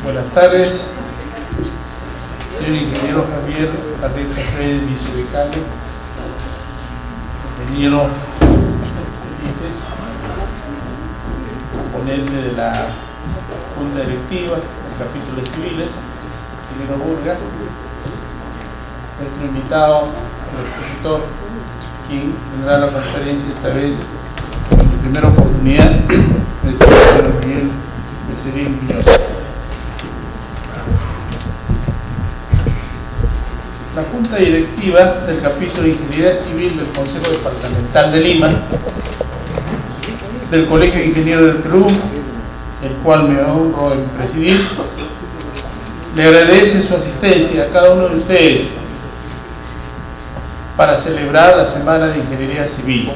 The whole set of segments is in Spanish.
Buenas tardes, señor ingeniero Javier Arreta Freire, vicedecano, ingeniero Felipe, componente de la Junta Directiva, los capítulos civiles, ingeniero Burga, nuestro invitado, el expositor, quien tendrá la conferencia esta vez en su primera oportunidad, el señor Miguel Becerril Muñoz. La Junta Directiva del Capítulo de Ingeniería Civil del Consejo Departamental de Lima, del Colegio de Ingenieros del Perú, el cual me honro en presidir, le agradece su asistencia a cada uno de ustedes para celebrar la Semana de Ingeniería Civil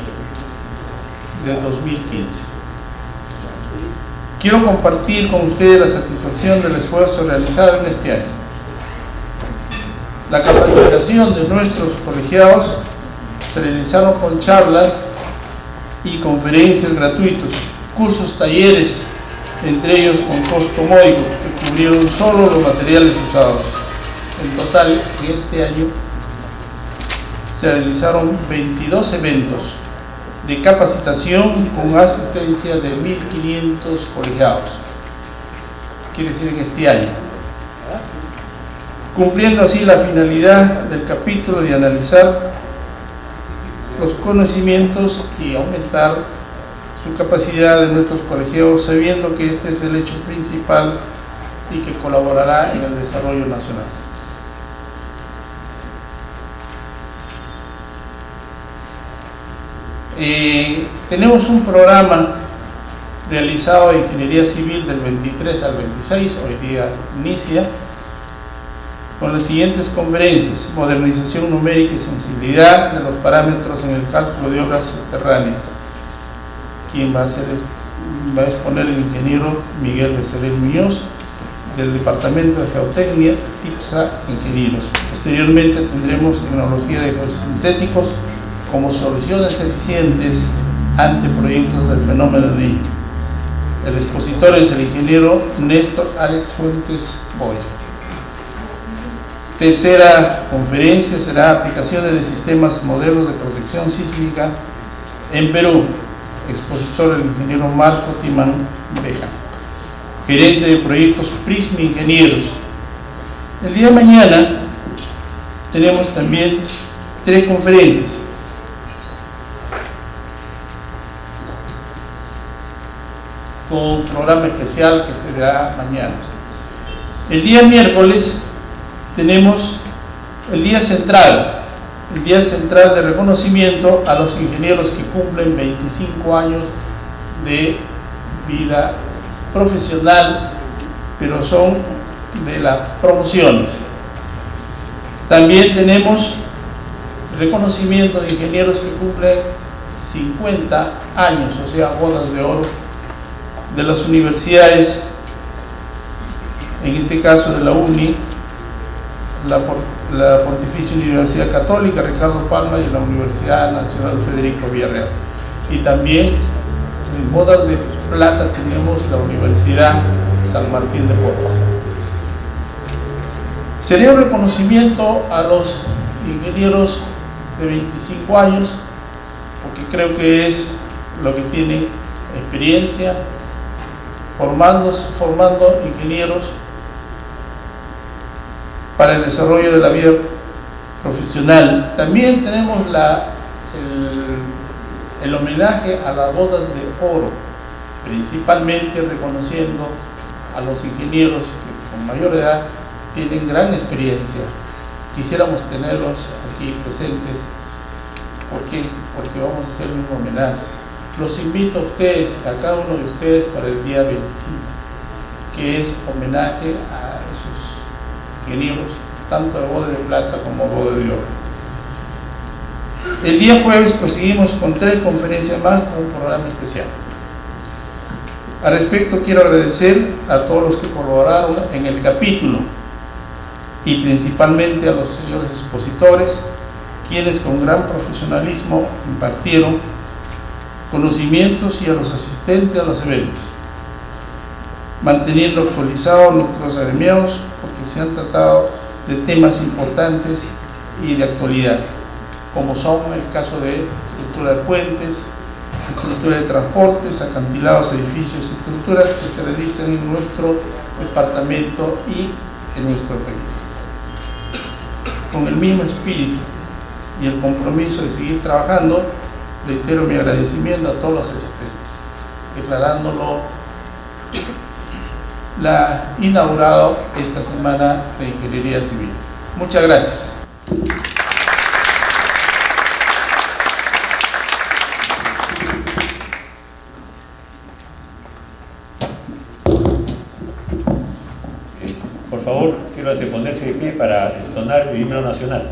del 2015. Quiero compartir con ustedes la satisfacción del esfuerzo realizado en este año. La capacitación de nuestros colegiados se realizaron con charlas y conferencias gratuitos, cursos, talleres, entre ellos con costo módico, que cubrieron solo los materiales usados. En total, en este año se realizaron 22 eventos de capacitación con asistencia de 1.500 colegiados. Quiere decir en este año, cumpliendo así la finalidad del capítulo de analizar los conocimientos y aumentar su capacidad de nuestros colegiados, sabiendo que este es el hecho principal y que colaborará en el desarrollo nacional. Tenemos un programa realizado de Ingeniería Civil del 23 al 26, hoy día inicia, con las siguientes conferencias: modernización numérica y sensibilidad de los parámetros en el cálculo de obras subterráneas. Quien va a exponer el ingeniero Miguel Becerril Muñoz, del Departamento de Geotecnia, TIPSA Ingenieros. Posteriormente tendremos tecnología de geosintéticos como soluciones eficientes ante proyectos del fenómeno de Niño. El expositor es el ingeniero Néstor Alex Fuentes Boya. Tercera conferencia será aplicaciones de sistemas modelos de protección sísmica en Perú. Expositor el ingeniero Marco Timán Beja, gerente de proyectos Prisma Ingenieros. El día de mañana tenemos también 3 conferencias. Con un programa especial que se dará mañana. El día miércoles tenemos el día central de reconocimiento a los ingenieros que cumplen 25 años de vida profesional, pero son de las promociones. También tenemos reconocimiento de ingenieros que cumplen 50 años, o sea, bodas de oro, de las universidades, en este caso de la UNI, la Pontificia Universidad Católica Ricardo Palma y la Universidad Nacional Federico Villarreal. Y también en bodas de plata tenemos la Universidad San Martín de Porres. Sería un reconocimiento a los ingenieros de 25 años, porque creo que es lo que tienen experiencia, formando ingenieros para el desarrollo de la vida profesional. También tenemos el homenaje a las bodas de oro, principalmente reconociendo a los ingenieros que con mayor edad tienen gran experiencia. Quisiéramos tenerlos aquí presentes. ¿Por qué? Porque vamos a hacer un homenaje. Los invito a ustedes, a cada uno de ustedes, para el día 25, que es homenaje a esos ingenieros, tanto la boda de plata como boda de oro. El día jueves proseguimos con 3 conferencias más con un programa especial. Al respecto, quiero agradecer a todos los que colaboraron en el capítulo y principalmente a los señores expositores, quienes con gran profesionalismo impartieron conocimientos, y a los asistentes a los eventos. manteniendo actualizados nuestros agremiados porque se han tratado de temas importantes y de actualidad, como son el caso de estructura de puentes, estructura de transportes, acantilados, edificios y estructuras que se realizan en nuestro departamento y en nuestro país. Con el mismo espíritu y el compromiso de seguir trabajando, reitero mi agradecimiento a todos los asistentes, declarándolo la inaugurado esta semana de Ingeniería Civil. Muchas gracias. Por favor, sírvase de ponerse de pie para entonar el himno nacional.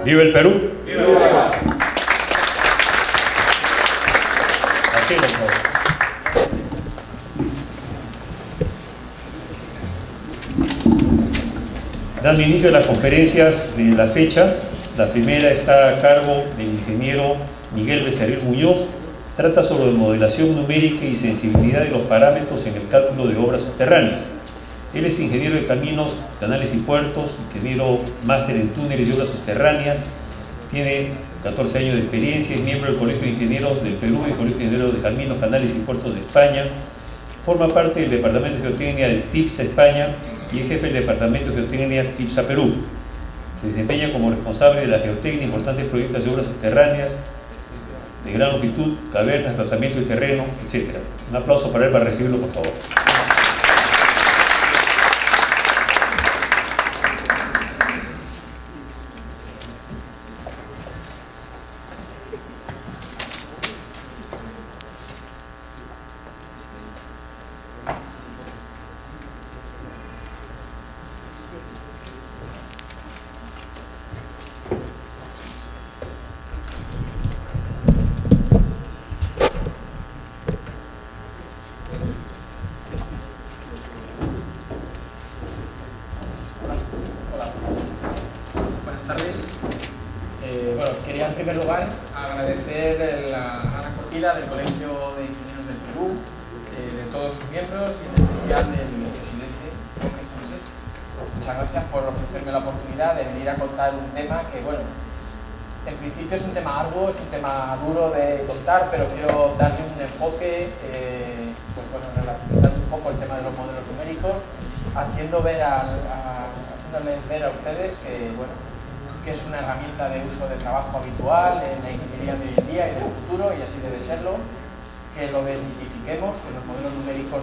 ¡Viva el Perú! ¡Viva! Así es, dando inicio a las conferencias de la fecha, la primera está a cargo del ingeniero Miguel Becerril Muñoz. Trata sobre modelación numérica y sensibilidad de los parámetros en el cálculo de obras subterráneas. Él es ingeniero de caminos, canales y puertos, ingeniero máster en túneles y obras subterráneas, tiene 14 años de experiencia, es miembro del Colegio de Ingenieros del Perú y del Colegio de Ingenieros de Caminos, Canales y Puertos de España, forma parte del Departamento de Geotecnia de TIPSA España y es jefe del Departamento de Geotecnia TIPSA Perú. Se desempeña como responsable de la geotecnia, importantes proyectos de obras subterráneas de gran longitud, cavernas, tratamiento de terreno, etc. Un aplauso para él para recibirlo, por favor. tardes. Bueno, quería en primer lugar agradecer la gran acogida del Colegio de Ingenieros del Perú, de todos sus miembros y en especial del presidente Jorge Sánchez. Muchas gracias por ofrecerme la oportunidad de venir a contar un tema que, bueno, en principio es un tema arduo, es un tema duro de contar, pero quiero darle un enfoque, pues bueno, relativizando un poco el tema de los modelos numéricos, haciéndoles ver a ustedes que, bueno, que es una herramienta de uso de trabajo habitual en la ingeniería de hoy en día y del futuro, y así debe serlo, que lo desmitifiquemos, que los modelos numéricos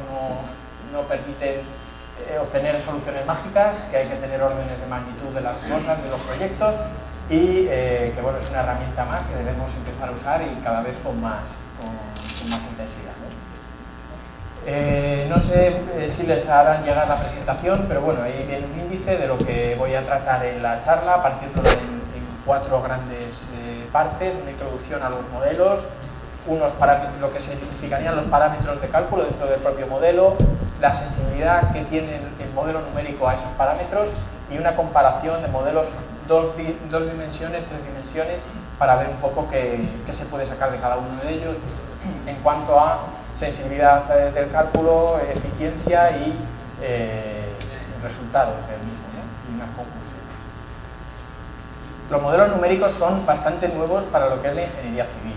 no permiten obtener soluciones mágicas, que hay que tener órdenes de magnitud de las cosas, de los proyectos, y que bueno, es una herramienta más que debemos empezar a usar y cada vez con más intensidad, ¿no? No sé si les harán llegar la presentación, pero bueno, ahí viene un índice de lo que voy a tratar en la charla, partiendo en 4 grandes partes: una introducción a los modelos, lo que significarían los parámetros de cálculo dentro del propio modelo, la sensibilidad que tiene el modelo numérico a esos parámetros y una comparación de modelos 2 dimensiones, 3 dimensiones, para ver un poco qué se puede sacar de cada uno de ellos en cuanto a sensibilidad del cálculo, eficiencia y resultados del mismo, ¿no? Y una conclusión. Los modelos numéricos son bastante nuevos para lo que es la ingeniería civil.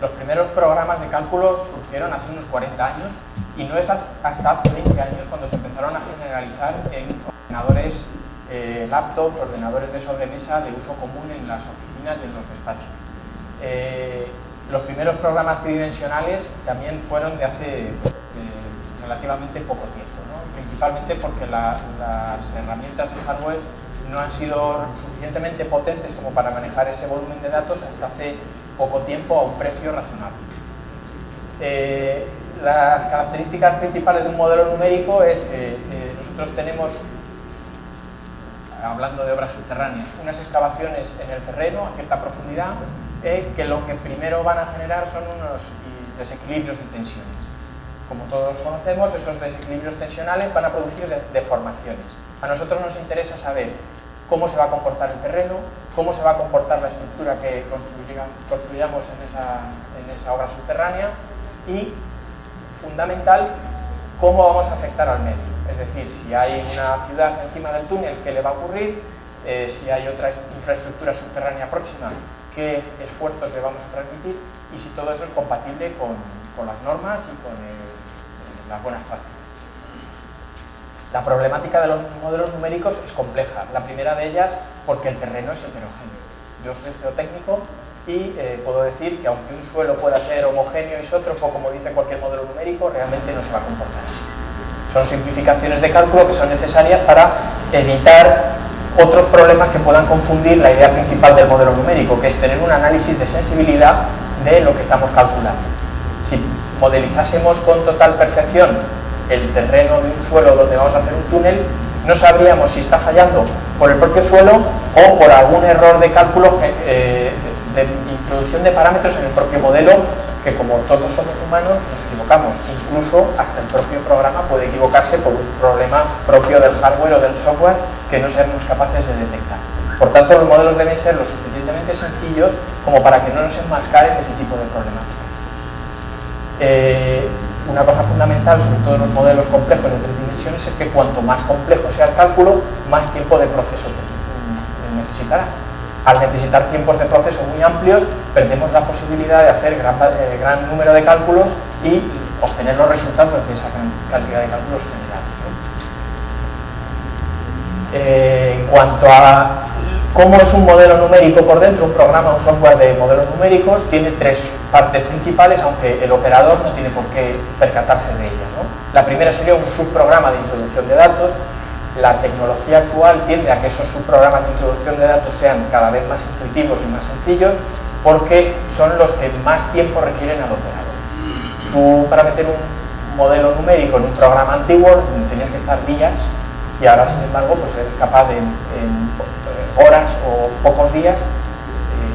Los primeros programas de cálculo surgieron hace unos 40 años y no es hasta hace 20 años cuando se empezaron a generalizar en ordenadores, laptops, ordenadores de sobremesa de uso común en las oficinas y en los despachos. Los primeros programas tridimensionales también fueron de hace relativamente poco tiempo, ¿no? Principalmente porque las herramientas de hardware no han sido suficientemente potentes como para manejar ese volumen de datos hasta hace poco tiempo a un precio razonable. Las características principales de un modelo numérico es que nosotros tenemos, hablando de obras subterráneas, unas excavaciones en el terreno a cierta profundidad que lo que primero van a generar son unos desequilibrios de tensiones. Como todos conocemos, esos desequilibrios tensionales van a producir deformaciones. A nosotros nos interesa saber cómo se va a comportar el terreno, cómo se va a comportar la estructura que construyamos en esa obra subterránea y, fundamental, cómo vamos a afectar al medio. Es decir, si hay una ciudad encima del túnel, ¿qué le va a ocurrir? Si hay otra infraestructura subterránea próxima, qué esfuerzos le vamos a transmitir y si todo eso es compatible con las normas y con las buenas prácticas. La problemática de los modelos numéricos es compleja. La primera de ellas porque el terreno es heterogéneo. Yo soy geotécnico y puedo decir que aunque un suelo pueda ser homogéneo y isótropo, como dice cualquier modelo numérico, realmente no se va a comportar así. Son simplificaciones de cálculo que son necesarias para evitar otros problemas que puedan confundir la idea principal del modelo numérico, que es tener un análisis de sensibilidad de lo que estamos calculando. Si modelizásemos con total perfección el terreno de un suelo donde vamos a hacer un túnel, no sabríamos si está fallando por el propio suelo o por algún error de cálculo de introducción de parámetros en el propio modelo, que como todos somos humanos nos equivocamos. Incluso hasta el propio programa puede equivocarse por un problema propio del hardware o del software que no seamos capaces de detectar. Por tanto, los modelos deben ser lo suficientemente sencillos como para que no nos enmascaren ese tipo de problemáticas. Una cosa fundamental, sobre todo en los modelos complejos de 3 dimensiones, es que cuanto más complejo sea el cálculo, más tiempo de proceso necesitará. Al necesitar tiempos de proceso muy amplios, perdemos la posibilidad de hacer gran número de cálculos y obtener los resultados de esa cantidad de cálculos generados. En cuanto a cómo es un modelo numérico por dentro, un programa, un software de modelos numéricos, tiene 3 partes principales, aunque el operador no tiene por qué percatarse de ellas, ¿no? La primera sería un subprograma de introducción de datos. La tecnología actual tiende a que esos subprogramas de introducción de datos sean cada vez más intuitivos y más sencillos, porque son los que más tiempo requieren al operador. Tú, para meter un modelo numérico en un programa antiguo, tenías que estar días, y ahora, sin embargo, pues eres capaz de en horas o pocos días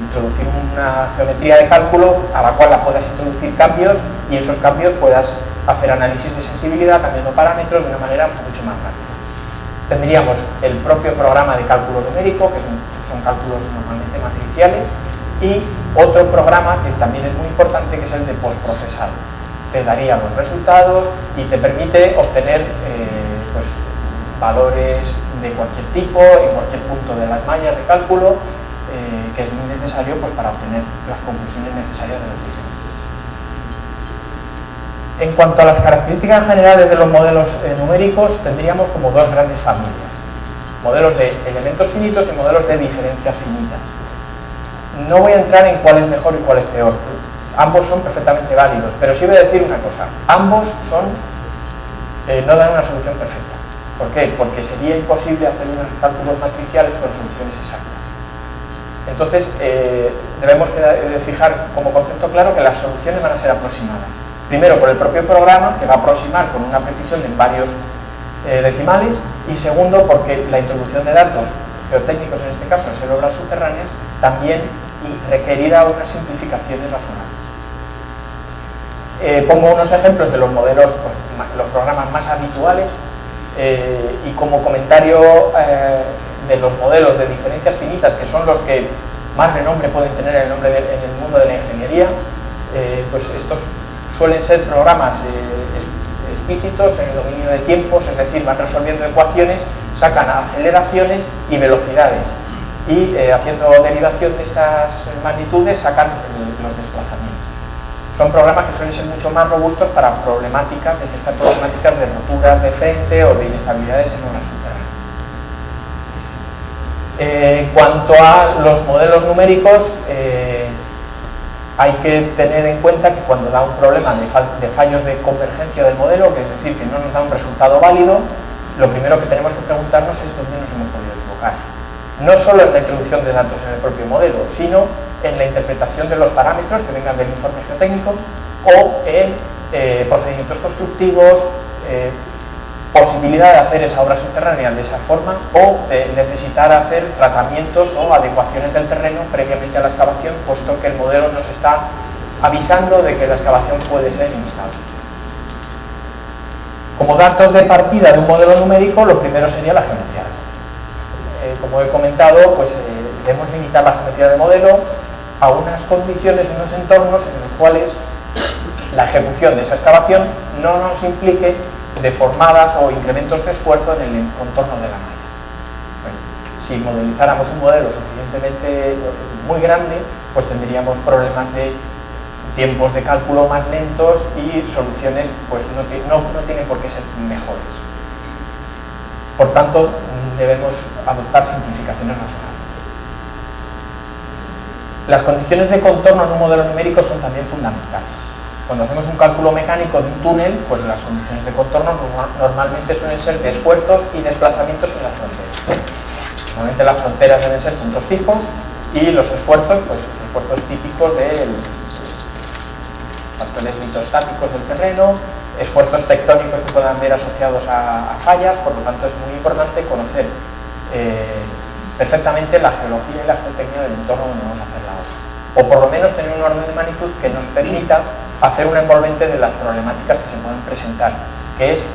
introducir una geometría de cálculo a la cual la puedas introducir cambios, y esos cambios puedas hacer análisis de sensibilidad cambiando parámetros de una manera mucho más rápida. Tendríamos el propio programa de cálculo numérico, que son cálculos normalmente matriciales, y otro programa que también es muy importante, que es el de postprocesado. Te daría los resultados y te permite obtener pues, valores de cualquier tipo, en cualquier punto de las mallas de cálculo, que es muy necesario pues, para obtener las conclusiones necesarias de los diseños. En cuanto a las características generales de los modelos numéricos, tendríamos como dos grandes familias: modelos de elementos finitos y modelos de diferencias finitas. No voy a entrar en cuál es mejor y cuál es peor, ambos son perfectamente válidos, pero sí voy a decir una cosa: ambos no dan una solución perfecta. ¿Por qué? Porque sería imposible hacer unos cálculos matriciales con soluciones exactas. Entonces, debemos fijar como concepto claro que las soluciones van a ser aproximadas. Primero, por el propio programa, que va a aproximar con una precisión en varios decimales, y segundo, porque la introducción de datos geotécnicos, en este caso, al ser obras subterráneas, también requerirá unas simplificaciones razonables. Pongo unos ejemplos de los modelos, pues, los programas más habituales, y como comentario de los modelos de diferencias finitas, que son los que más renombre pueden tener en el mundo de la ingeniería, pues estos suelen ser programas explícitos en el dominio de tiempos, es decir, van resolviendo ecuaciones, sacan aceleraciones y velocidades, y haciendo derivación de estas magnitudes sacan los desplazamientos. Son programas que suelen ser mucho más robustos para detectar problemáticas de roturas de frente o de inestabilidades en obras subterráneas. En cuanto a los modelos numéricos, hay que tener en cuenta que cuando da un problema de fallos de convergencia del modelo, que es decir, que no nos da un resultado válido, lo primero que tenemos que preguntarnos es dónde nos hemos podido equivocar. No solo en la introducción de datos en el propio modelo, sino en la interpretación de los parámetros que vengan del informe geotécnico, o en procedimientos constructivos, posibilidad de hacer esa obra subterránea de esa forma, o de necesitar hacer tratamientos o adecuaciones del terreno previamente a la excavación, puesto que el modelo nos está avisando de que la excavación puede ser inestable. Como datos de partida de un modelo numérico, lo primero sería la geometría. Como he comentado, pues debemos limitar la geometría de modelo a unas condiciones, unos entornos en los cuales la ejecución de esa excavación no nos implique deformadas o incrementos de esfuerzo en el contorno de la malla. Bueno, si modelizáramos un modelo suficientemente muy grande, pues tendríamos problemas de tiempos de cálculo más lentos y soluciones pues no tienen por qué ser mejores. Por tanto, debemos adoptar simplificaciones razonables. Las condiciones de contorno en un modelo numérico son también fundamentales. Cuando hacemos un cálculo mecánico de un túnel, pues las condiciones de contorno normalmente suelen ser de esfuerzos y desplazamientos en las fronteras. Normalmente las fronteras deben ser puntos fijos y los esfuerzos, pues esfuerzos típicos de factores litostáticos del terreno, esfuerzos tectónicos que puedan ver asociados a fallas. Por lo tanto, es muy importante conocer perfectamente la geología y la geotecnia del entorno donde vamos a hacer la obra, o por lo menos tener un orden de magnitud que nos permita hacer una envolvente de las problemáticas que se pueden presentar, que es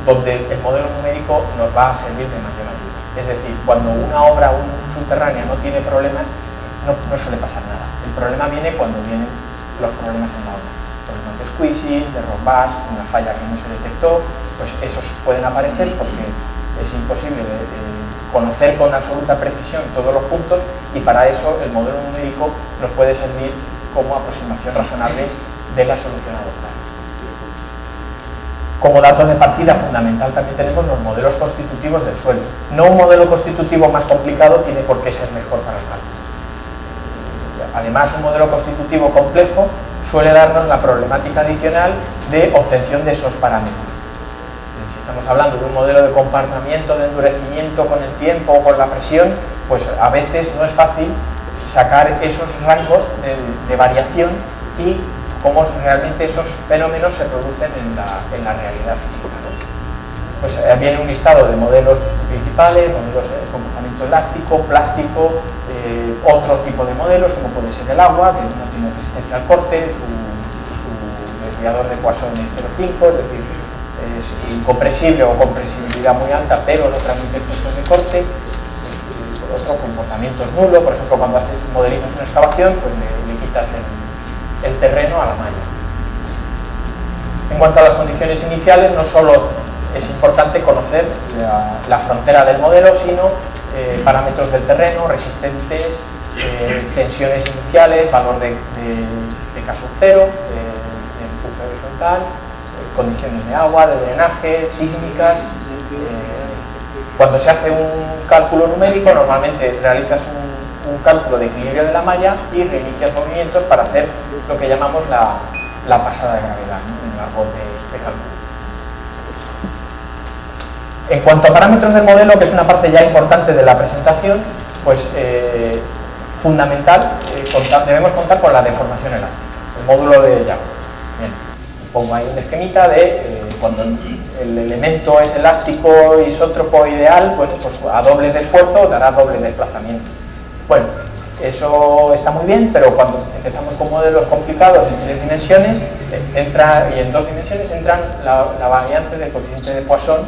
donde el modelo numérico nos va a servir de mayor ayuda. Es decir, cuando una obra subterránea no tiene problemas, no suele pasar nada. El problema viene cuando vienen los problemas en la obra. Problemas de squeezing, de rock burst, una falla que no se detectó, pues esos pueden aparecer porque es imposible conocer con absoluta precisión todos los puntos, y para eso el modelo numérico nos puede servir como aproximación razonable de la solución a adoptar. Como datos de partida fundamental también tenemos los modelos constitutivos del suelo. No un modelo constitutivo más complicado tiene por qué ser mejor para el cálculo. Además, un modelo constitutivo complejo suele darnos la problemática adicional de obtención de esos parámetros. Si estamos hablando de un modelo de comportamiento, de endurecimiento con el tiempo o con la presión, pues a veces no es fácil sacar esos rangos de variación y cómo realmente esos fenómenos se producen en la realidad física, ¿no? Pues viene un listado de modelos principales, modelos de comportamiento elástico, plástico, otros tipos de modelos, como puede ser el agua, que no tiene resistencia al corte, su desviador de Poisson es 0,5, es decir, es incompresible o compresibilidad muy alta, pero no transmite efectos de corte. Por otro, comportamiento es nulo, por ejemplo, cuando modelizas una excavación, pues le quitas el terreno a la malla. En cuanto a las condiciones iniciales, no solo es importante conocer la frontera del modelo, sino parámetros del terreno, resistentes, tensiones iniciales, valor de caso cero, de empuje horizontal, condiciones de agua, de drenaje, sísmicas. Cuando se hace un cálculo numérico, normalmente realizas un cálculo de equilibrio de la malla y reinicias movimientos para hacer lo que llamamos la pasada de gravedad, ¿no?, en el árbol de cálculo. En cuanto a parámetros del modelo, que es una parte ya importante de la presentación, pues fundamental, debemos contar con la deformación elástica, el módulo de Yagüe. Bien, pongo ahí un esquemita de cuando el elemento es elástico, isótropo, ideal, pues a doble de esfuerzo dará doble desplazamiento. Bueno, eso está muy bien, pero cuando empezamos con modelos complicados en 3 dimensiones y en 2 dimensiones entran la variante del coeficiente de Poisson,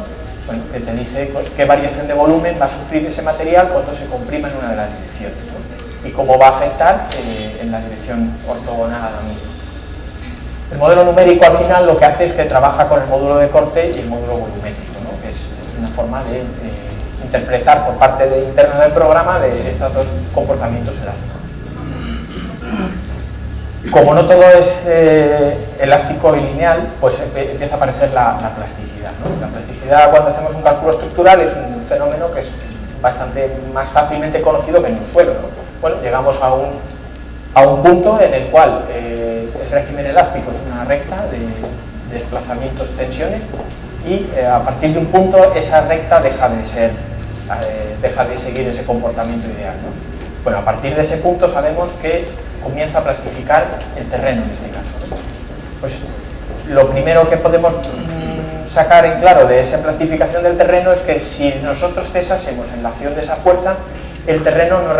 bueno, que te dice qué variación de volumen va a sufrir ese material cuando se comprima en una de las direcciones, ¿no?, y cómo va a afectar en la dirección ortogonal a la misma. El modelo numérico al final lo que hace es que trabaja con el módulo de corte y el módulo volumétrico, ¿no?, que es una forma de interpretar por parte interna del programa de estos dos comportamientos elásticos. Como no todo es elástico y lineal, pues empieza a aparecer la plasticidad, ¿no? La plasticidad, cuando hacemos un cálculo estructural, es un fenómeno que es bastante más fácilmente conocido que en un suelo, ¿no? Bueno, llegamos a un punto en el cual el régimen elástico es una recta de desplazamientos y tensiones, y a partir de un punto esa recta deja de seguir ese comportamiento ideal, ¿no? Bueno, a partir de ese punto sabemos que comienza a plastificar el terreno en este caso. Pues lo primero que podemos sacar en claro de esa plastificación del terreno es que si nosotros cesásemos en la acción de esa fuerza, el terreno no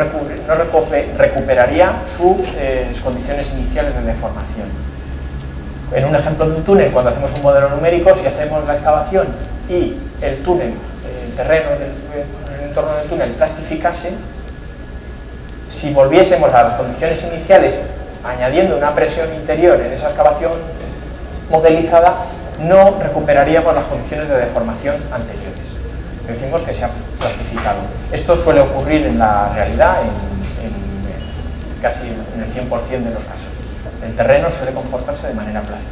recuperaría sus condiciones iniciales de deformación. En un ejemplo de un túnel, cuando hacemos un modelo numérico, si hacemos la excavación y el túnel, el terreno en el entorno del túnel plastificase, si volviésemos a las condiciones iniciales añadiendo una presión interior en esa excavación modelizada, no recuperaríamos las condiciones de deformación anteriores. Decimos que se ha plastificado. Esto suele ocurrir en la realidad casi en el 100% de los casos. El terreno suele comportarse de manera plástica.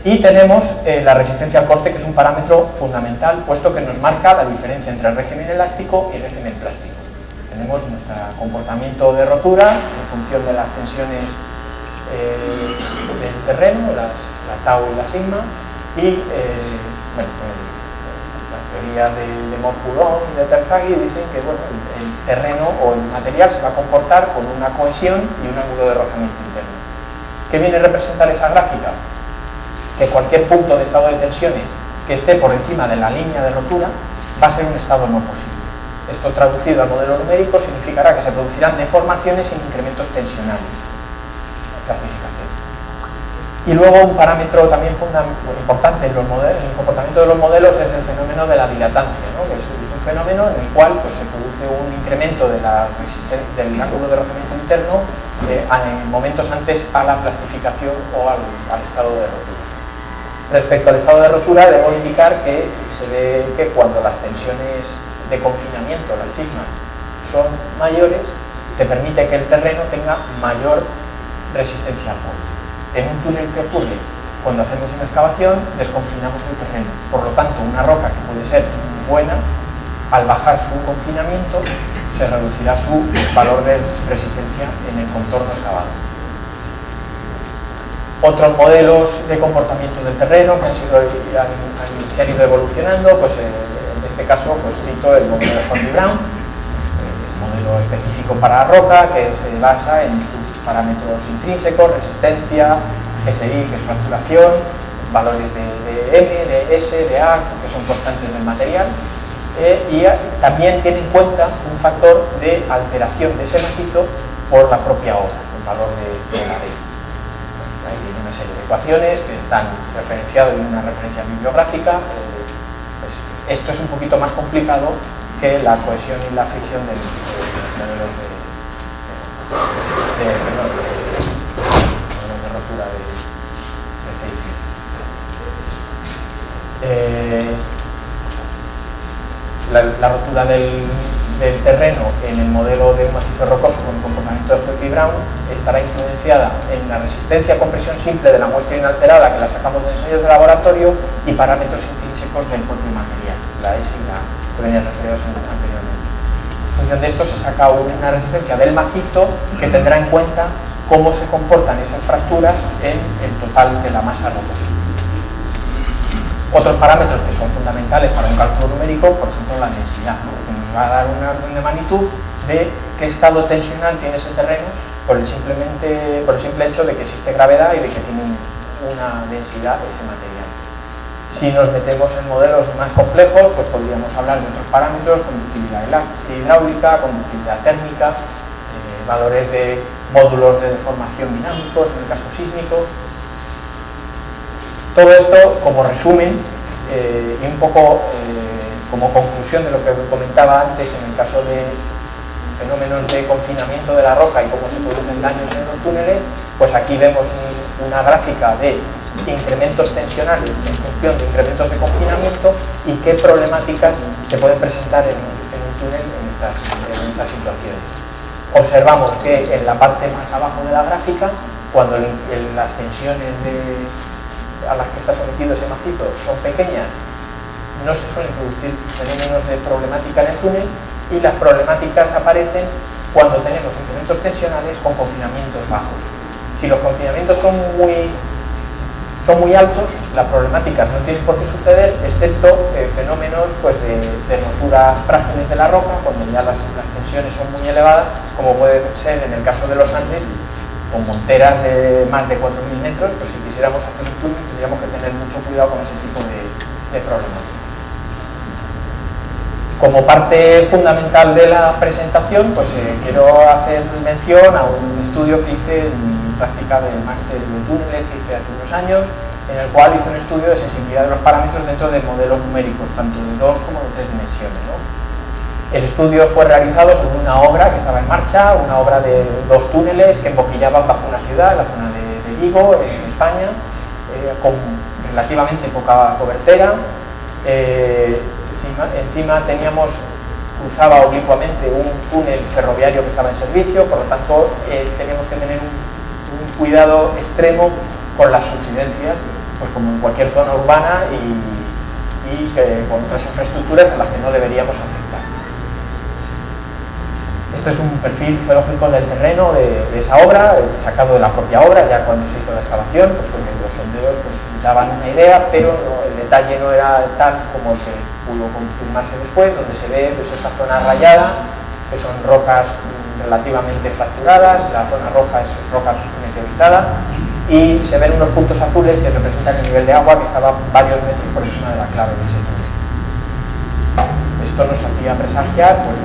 Y tenemos la resistencia al corte, que es un parámetro fundamental, puesto que nos marca la diferencia entre el régimen elástico y el régimen plástico. Tenemos nuestro comportamiento de rotura en función de las tensiones del terreno, la tau y la sigma, y bueno, las teorías de Moore-Coulomb y de Terzaghi dicen que bueno, el terreno o el material se va a comportar con una cohesión y un ángulo de rozamiento interno. ¿Qué viene a representar esa gráfica? Que cualquier punto de estado de tensiones que esté por encima de la línea de rotura va a ser un estado no posible. Esto traducido al modelo numérico significará que se producirán deformaciones sin incrementos tensionales. Clasificación. Y luego un parámetro también importante en el comportamiento de los modelos es el fenómeno de la dilatancia, ¿no?, que es un fenómeno en el cual pues, se produce un incremento del ángulo de rozamiento interno en momentos antes a la plastificación o al estado de rotura. Respecto al estado de rotura, debo indicar que se ve que cuando las tensiones de confinamiento, las sigmas, son mayores, te permite que el terreno tenga mayor resistencia al corte. En un túnel, ¿qué ocurre? Cuando hacemos una excavación, desconfinamos el terreno. Por lo tanto, una roca que puede ser buena, al bajar su confinamiento, se reducirá su valor de resistencia en el contorno excavado. Otros modelos de comportamiento del terreno que se han ido evolucionando, pues en este caso pues cito el modelo de Hornby-Brown, el modelo específico para la roca, que se basa en sus parámetros intrínsecos, resistencia, GSI, que es fracturación, valores de M, de S, de A, que son constantes del material, y también tiene en cuenta un factor de alteración de ese macizo por la propia obra, el valor de la D. Ahí viene una serie de ecuaciones que están referenciadas en una referencia bibliográfica. Pues esto es un poquito más complicado que la cohesión y la fricción de modelos de rotura de Zeigarnik. La rotura del terreno en el modelo de un macizo rocoso con el comportamiento de Hoek y Brown estará influenciada en la resistencia a compresión simple de la muestra inalterada que la sacamos de ensayos de laboratorio y parámetros intrínsecos del propio material, la S y la que venían referidos anteriormente. En función de esto se saca una resistencia del macizo que tendrá en cuenta cómo se comportan esas fracturas en el total de la masa rocosa. Otros parámetros que son fundamentales para un cálculo numérico, por ejemplo la densidad, ¿no? Que nos va a dar una orden de magnitud de qué estado tensional tiene ese terreno por el simple hecho de que existe gravedad y de que tiene una densidad ese material. Si nos metemos en modelos más complejos, pues podríamos hablar de otros parámetros, conductividad hidráulica, conductividad térmica, valores de módulos de deformación dinámicos, en el caso sísmico. Todo esto como resumen y un poco como conclusión de lo que comentaba antes en el caso de fenómenos de confinamiento de la roca y cómo se producen daños en los túneles, pues aquí vemos una gráfica de incrementos tensionales en función de incrementos de confinamiento y qué problemáticas se pueden presentar en un túnel en estas situaciones. Observamos que en la parte más abajo de la gráfica, cuando las tensiones a las que está sometido ese macizo son pequeñas, no se suelen producir fenómenos de problemática en el túnel, y las problemáticas aparecen cuando tenemos incrementos tensionales con confinamientos bajos. Si los confinamientos son muy altos, las problemáticas no tienen por qué suceder, excepto fenómenos pues, de roturas frágiles de la roca, cuando ya las tensiones son muy elevadas, como puede ser en el caso de los Andes, con monteras de más de 4.000 metros, pues si quisiéramos hacer un túnel tendríamos que tener mucho cuidado con ese tipo de problemas. Como parte fundamental de la presentación, pues quiero hacer mención a un estudio que hice en mi práctica del máster de túneles que hice hace unos años, en el cual hice un estudio de sensibilidad de los parámetros dentro de modelos numéricos, tanto de 2 como de 3 dimensiones, ¿no? El estudio fue realizado sobre una obra que estaba en marcha, una obra de 2 túneles que emboquillaban bajo una ciudad, la zona de Vigo, en España, con relativamente poca cobertera. Encima cruzaba oblicuamente un túnel ferroviario que estaba en servicio, por lo tanto teníamos que tener un cuidado extremo con las subsidencias, pues como en cualquier zona urbana y con otras infraestructuras a las que no deberíamos afectar. Este es un perfil geológico del terreno de esa obra, sacado de la propia obra, ya cuando se hizo la excavación, pues porque los sondeos pues, daban una idea, pero el detalle no era tal como el que pudo confirmarse después, donde se ve pues, esa zona rayada, que son rocas relativamente fracturadas, la zona roja es roca meteorizada, y se ven unos puntos azules que representan el nivel de agua que estaba varios metros por encima de la clave de ese túnel. Esto nos hacía presagiar pues,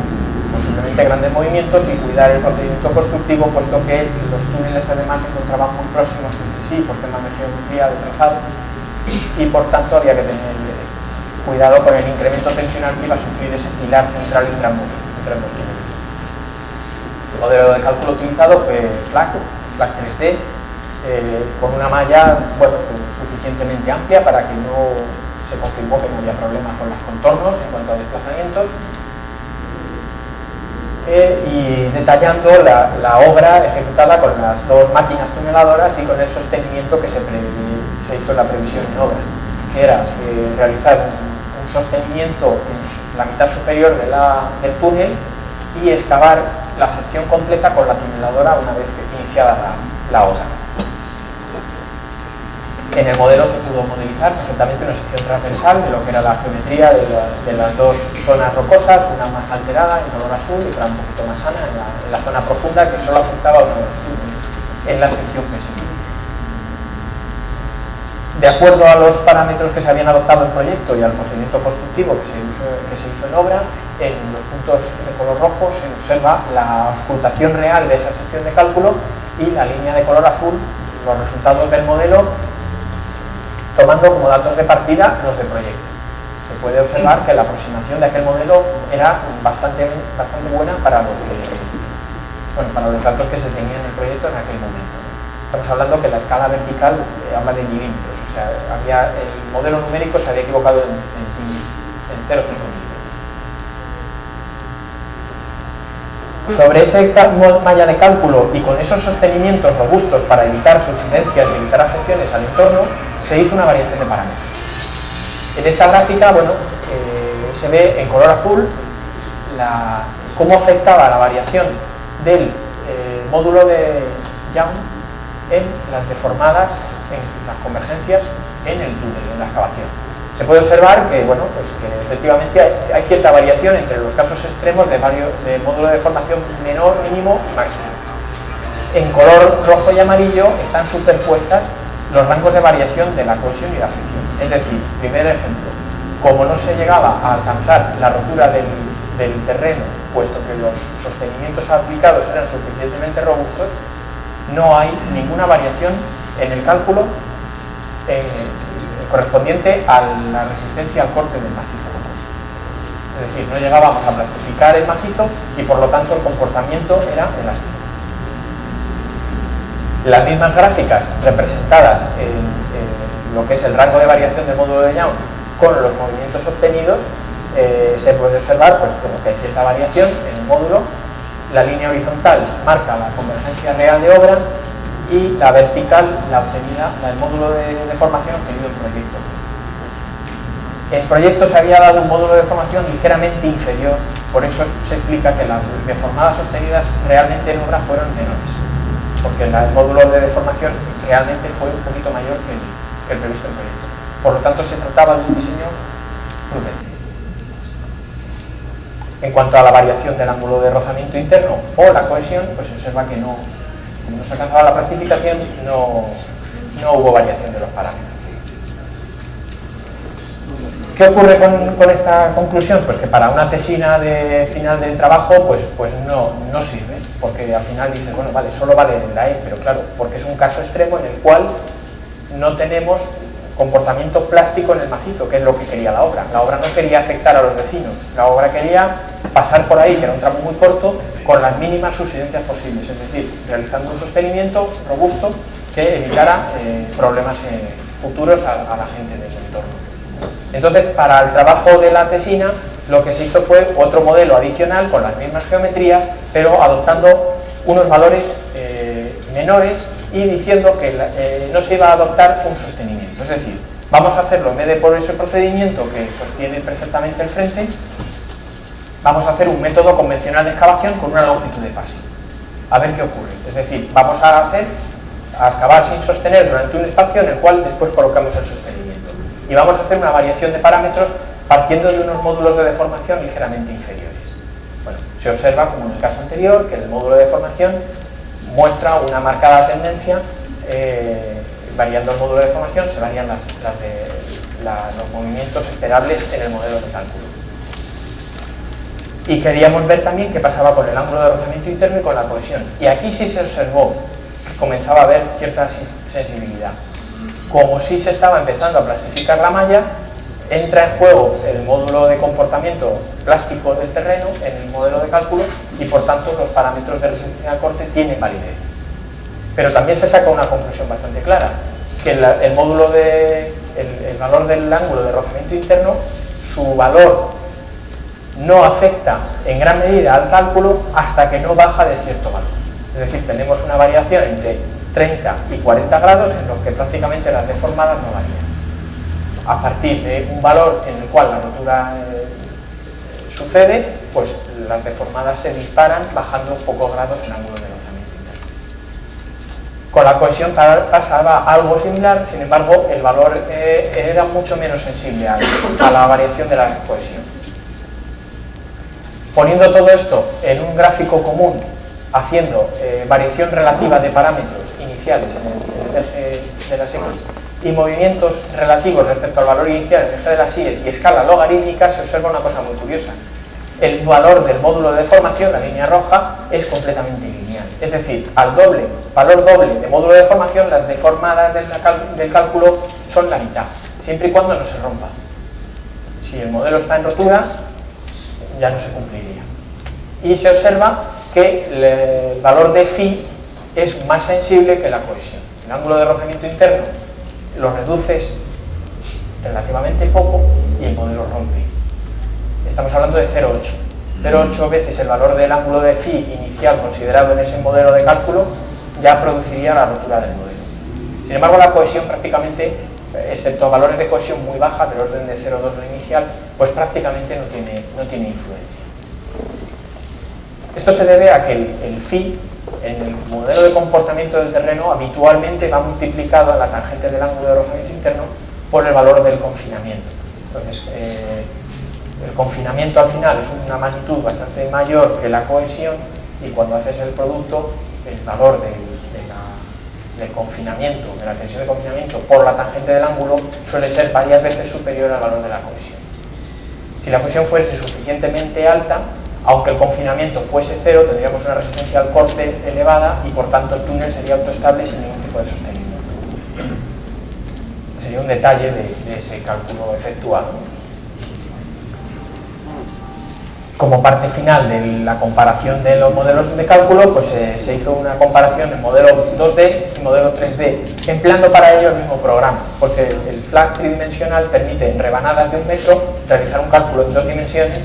posiblemente grandes movimientos y cuidar el procedimiento constructivo, puesto que los túneles además se encontraban muy próximos entre sí por temas de geometría, de trazado, y por tanto había que tener cuidado con el incremento tensional que iba a sufrir ese pilar central entre ambos túneles. El modelo de cálculo utilizado fue FLAC 3D, con una malla suficientemente amplia para que no se confirmó que no había problemas con los contornos en cuanto a desplazamientos, y detallando la obra ejecutada con las 2 máquinas tuneladoras y con el sostenimiento que se hizo en la previsión en obra, que era realizar un sostenimiento en la mitad superior del túnel y excavar la sección completa con la tuneladora una vez iniciada la obra. En el modelo se pudo modelizar perfectamente una sección transversal de lo que era la geometría de las 2 zonas rocosas, una más alterada en color azul y otra un poquito más sana en la zona profunda, que solo afectaba a uno de los túneles en la sección PSI. De acuerdo a los parámetros que se habían adoptado en proyecto y al procedimiento constructivo que se hizo en obra, en los puntos de color rojo se observa la auscultación real de esa sección de cálculo y la línea de color azul, los resultados del modelo tomando como datos de partida los de proyecto. Se puede observar que la aproximación de aquel modelo era bastante buena para para los datos que se tenían en el proyecto en aquel momento. Estamos hablando que la escala vertical habla de milímetros, o sea, el modelo numérico se había equivocado en 0,5 milímetros. Sobre ese malla de cálculo y con esos sostenimientos robustos para evitar subsidencias y evitar afecciones al entorno, se hizo una variación de parámetros. En esta gráfica, se ve en color azul cómo afectaba la variación del módulo de Young en las deformadas, en las convergencias en el túnel, en la excavación. Se puede observar que, que efectivamente hay cierta variación entre los casos extremos de módulo de deformación menor, mínimo y máximo. En color rojo y amarillo están superpuestas los rangos de variación de la cohesión y la fricción. Es decir, primer ejemplo, como no se llegaba a alcanzar la rotura del terreno, puesto que los sostenimientos aplicados eran suficientemente robustos, no hay ninguna variación en el cálculo correspondiente a la resistencia al corte del macizo rocoso. Es decir, no llegábamos a plastificar el macizo y por lo tanto el comportamiento era elástico. Las mismas gráficas representadas en lo que es el rango de variación del módulo de Young con los movimientos obtenidos, se puede observar que hay cierta variación en el módulo. La línea horizontal marca la convergencia real de obra y la vertical la obtenida, el módulo de deformación obtenido en proyecto. En proyecto se había dado un módulo de deformación ligeramente inferior, por eso se explica que las deformadas obtenidas realmente en obra fueron menores, porque el módulo de deformación realmente fue un poquito mayor que el previsto en proyecto. Por lo tanto, se trataba de un diseño prudente. En cuanto a la variación del ángulo de rozamiento interno o la cohesión, se observa que como no se alcanzaba la plastificación, no hubo variación de los parámetros. ¿Qué ocurre con esta conclusión? Pues que para una tesina de final del trabajo no sirve, porque al final dices, vale, solo vale la E, pero claro, porque es un caso extremo en el cual no tenemos comportamiento plástico en el macizo, que es lo que quería la obra. La obra no quería afectar a los vecinos, la obra quería pasar por ahí, que era un tramo muy corto, con las mínimas subsidencias posibles, es decir, realizando un sostenimiento robusto que evitara problemas futuros a la gente del entorno. Entonces, para el trabajo de la tesina, lo que se hizo fue otro modelo adicional con las mismas geometrías, pero adoptando unos valores menores y diciendo que no se iba a adoptar un sostenimiento. Es decir, vamos a hacerlo en vez de por ese procedimiento que sostiene perfectamente el frente, vamos a hacer un método convencional de excavación con una longitud de pase. A ver qué ocurre. Es decir, vamos a excavar sin sostener durante un espacio en el cual después colocamos el sostenimiento. Y vamos a hacer una variación de parámetros partiendo de unos módulos de deformación ligeramente inferiores. Se observa, como en el caso anterior, que el módulo de deformación muestra una marcada tendencia, variando el módulo de deformación se varían los movimientos esperables en el modelo de cálculo. Y queríamos ver también qué pasaba con el ángulo de rozamiento interno y con la cohesión. Y aquí sí se observó que comenzaba a haber cierta sensibilidad. Como sí se estaba empezando a plastificar la malla, entra en juego el módulo de comportamiento plástico del terreno en el modelo de cálculo y por tanto los parámetros de resistencia al corte tienen validez. Pero también se saca una conclusión bastante clara, que el valor del ángulo de rozamiento interno, su valor no afecta en gran medida al cálculo hasta que no baja de cierto valor. Es decir, tenemos una variación entre 30 y 40 grados en los que prácticamente las deformadas no varían. A partir de un valor en el cual la rotura sucede, pues las deformadas se disparan bajando pocos grados en ángulo de rozamiento interno. Con la cohesión pasaba algo similar, sin embargo el valor era mucho menos sensible a la variación de la cohesión. Poniendo todo esto en un gráfico común, haciendo variación relativa de parámetros iniciales en el eje de las X y movimientos relativos respecto al valor inicial en el eje de las Y y escala logarítmica, se observa una cosa muy curiosa. El valor del módulo de deformación, la línea roja, es completamente lineal. Es decir, al valor doble de módulo de deformación, las deformadas del cálculo son la mitad, siempre y cuando no se rompa. Si el modelo está en rotura, ya no se cumpliría. Y se observa que el valor de phi es más sensible que la cohesión. El ángulo de rozamiento interno lo reduces relativamente poco y el modelo rompe. Estamos hablando de 0,8. 0,8 veces el valor del ángulo de phi inicial considerado en ese modelo de cálculo ya produciría la rotura del modelo. Sin embargo, la cohesión prácticamente, excepto valores de cohesión muy baja, del orden de 0,2 lo inicial, pues prácticamente no tiene influencia. Esto se debe a que el phi en el modelo de comportamiento del terreno habitualmente va multiplicado a la tangente del ángulo de rozamiento interno por el valor del confinamiento. Entonces, el confinamiento al final es una magnitud bastante mayor que la cohesión, y cuando haces el producto, el valor del confinamiento, de la tensión de confinamiento por la tangente del ángulo suele ser varias veces superior al valor de la cohesión. Si la cohesión fuese suficientemente alta, aunque el confinamiento fuese cero, tendríamos una resistencia al corte elevada y por tanto el túnel sería autoestable sin ningún tipo de sostenimiento. Este sería un detalle de ese cálculo efectuado. Como parte final de la comparación de los modelos de cálculo, pues se hizo una comparación en modelo 2D y modelo 3D, empleando para ello el mismo programa, porque el FLAC tridimensional permite en rebanadas de 1 metro realizar un cálculo en 2 dimensiones,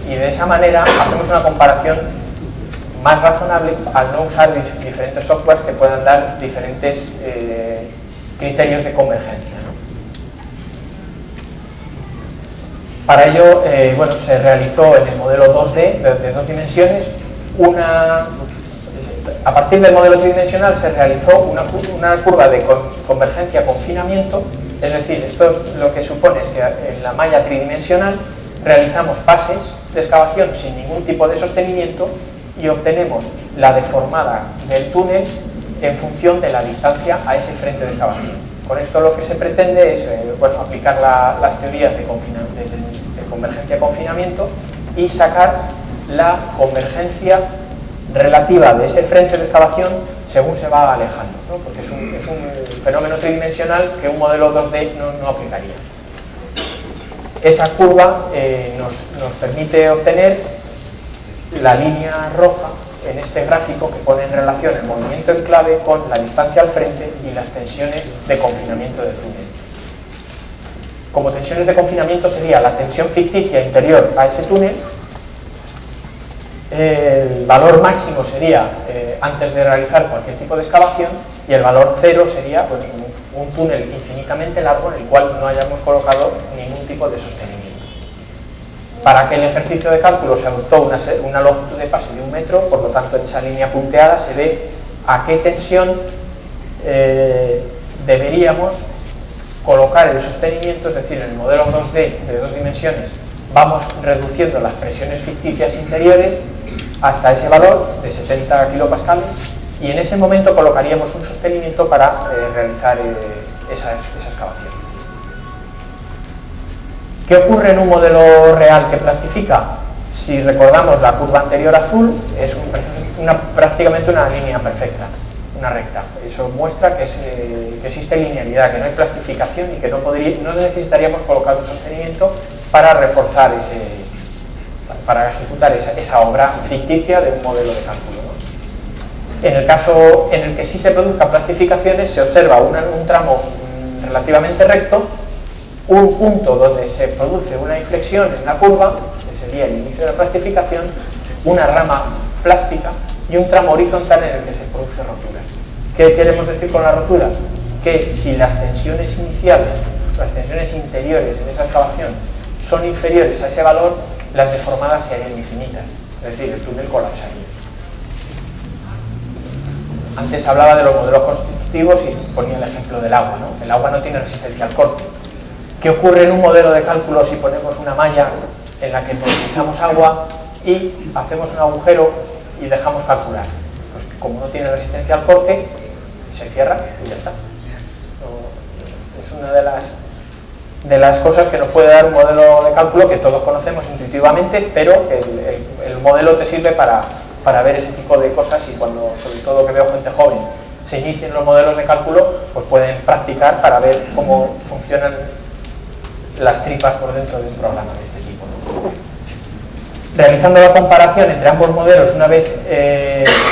y de esa manera hacemos una comparación más razonable al no usar diferentes softwares que puedan dar diferentes criterios de convergencia. Para ello, se realizó en el modelo 2D de 2 dimensiones a partir del modelo tridimensional se realizó una curva de convergencia-confinamiento, es decir, esto es lo que supone es que en la malla tridimensional realizamos pases de excavación sin ningún tipo de sostenimiento y obtenemos la deformada del túnel en función de la distancia a ese frente de excavación. Con esto lo que se pretende es aplicar las teorías de convergencia-confinamiento y sacar la convergencia relativa de ese frente de excavación según se va alejando, ¿no? Porque es un fenómeno tridimensional que un modelo 2D no aplicaría. Esa curva nos permite obtener la línea roja en este gráfico que pone en relación el movimiento en clave con la distancia al frente y las tensiones de confinamiento del túnel. Como tensiones de confinamiento sería la tensión ficticia interior a ese túnel, el valor máximo sería antes de realizar cualquier tipo de excavación y el valor cero sería un túnel infinitamente largo en el cual no hayamos colocado ningún tipo de sostenimiento. Para aquel ejercicio de cálculo se adoptó una longitud de pase de 1 metro, por lo tanto en esa línea punteada se ve a qué tensión deberíamos colocar el sostenimiento, es decir, en el modelo 2D de 2 dimensiones vamos reduciendo las presiones ficticias interiores hasta ese valor de 70 kilopascales y en ese momento colocaríamos un sostenimiento para realizar esa excavación. ¿Qué ocurre en un modelo real que plastifica? Si recordamos la curva anterior azul, es prácticamente una línea perfecta, una recta. Eso muestra que existe linealidad, que no hay plastificación y que no necesitaríamos colocar un sostenimiento para reforzar para ejecutar esa obra ficticia de un modelo de cálculo, ¿no? En el caso en el que sí se produzcan plastificaciones, se observa un tramo relativamente recto, un punto donde se produce una inflexión en la curva, que sería el inicio de la plastificación, una rama plástica y un tramo horizontal en el que se produce rotura. ¿Qué queremos decir con la rotura? Que si las tensiones iniciales, las tensiones interiores en esa excavación son inferiores a ese valor, las deformadas se harían infinitas, es decir, el túnel colapsaría. Antes hablaba de los modelos constitutivos y ponía el ejemplo del agua, ¿no? El agua no tiene resistencia al corte. ¿Qué ocurre en un modelo de cálculo si ponemos una malla en la que utilizamos agua y hacemos un agujero y dejamos calcular? Pues como no tiene resistencia al corte, se cierra y ya está. Es una de las cosas que nos puede dar un modelo de cálculo que todos conocemos intuitivamente, pero el modelo te sirve para para ver ese tipo de cosas, y cuando, sobre todo que veo gente joven, se inicien los modelos de cálculo, pues pueden practicar para ver cómo funcionan las tripas por dentro de un programa de este tipo, ¿no? Realizando la comparación entre ambos modelos, una vez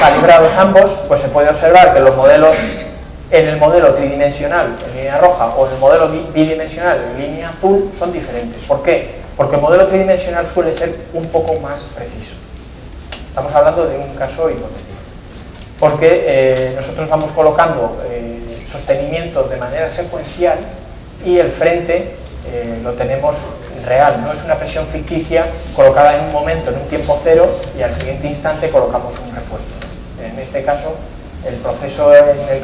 calibrados ambos, pues se puede observar que los modelos en el modelo tridimensional en línea roja o en el modelo bidimensional en línea azul son diferentes. ¿Por qué? Porque el modelo tridimensional suele ser un poco más preciso. Estamos hablando de un caso hipotético. Porque nosotros vamos colocando sostenimientos de manera secuencial y el frente lo tenemos real, no es una presión ficticia colocada en un momento, en un tiempo cero, y al siguiente instante colocamos un refuerzo. En este caso, el proceso en el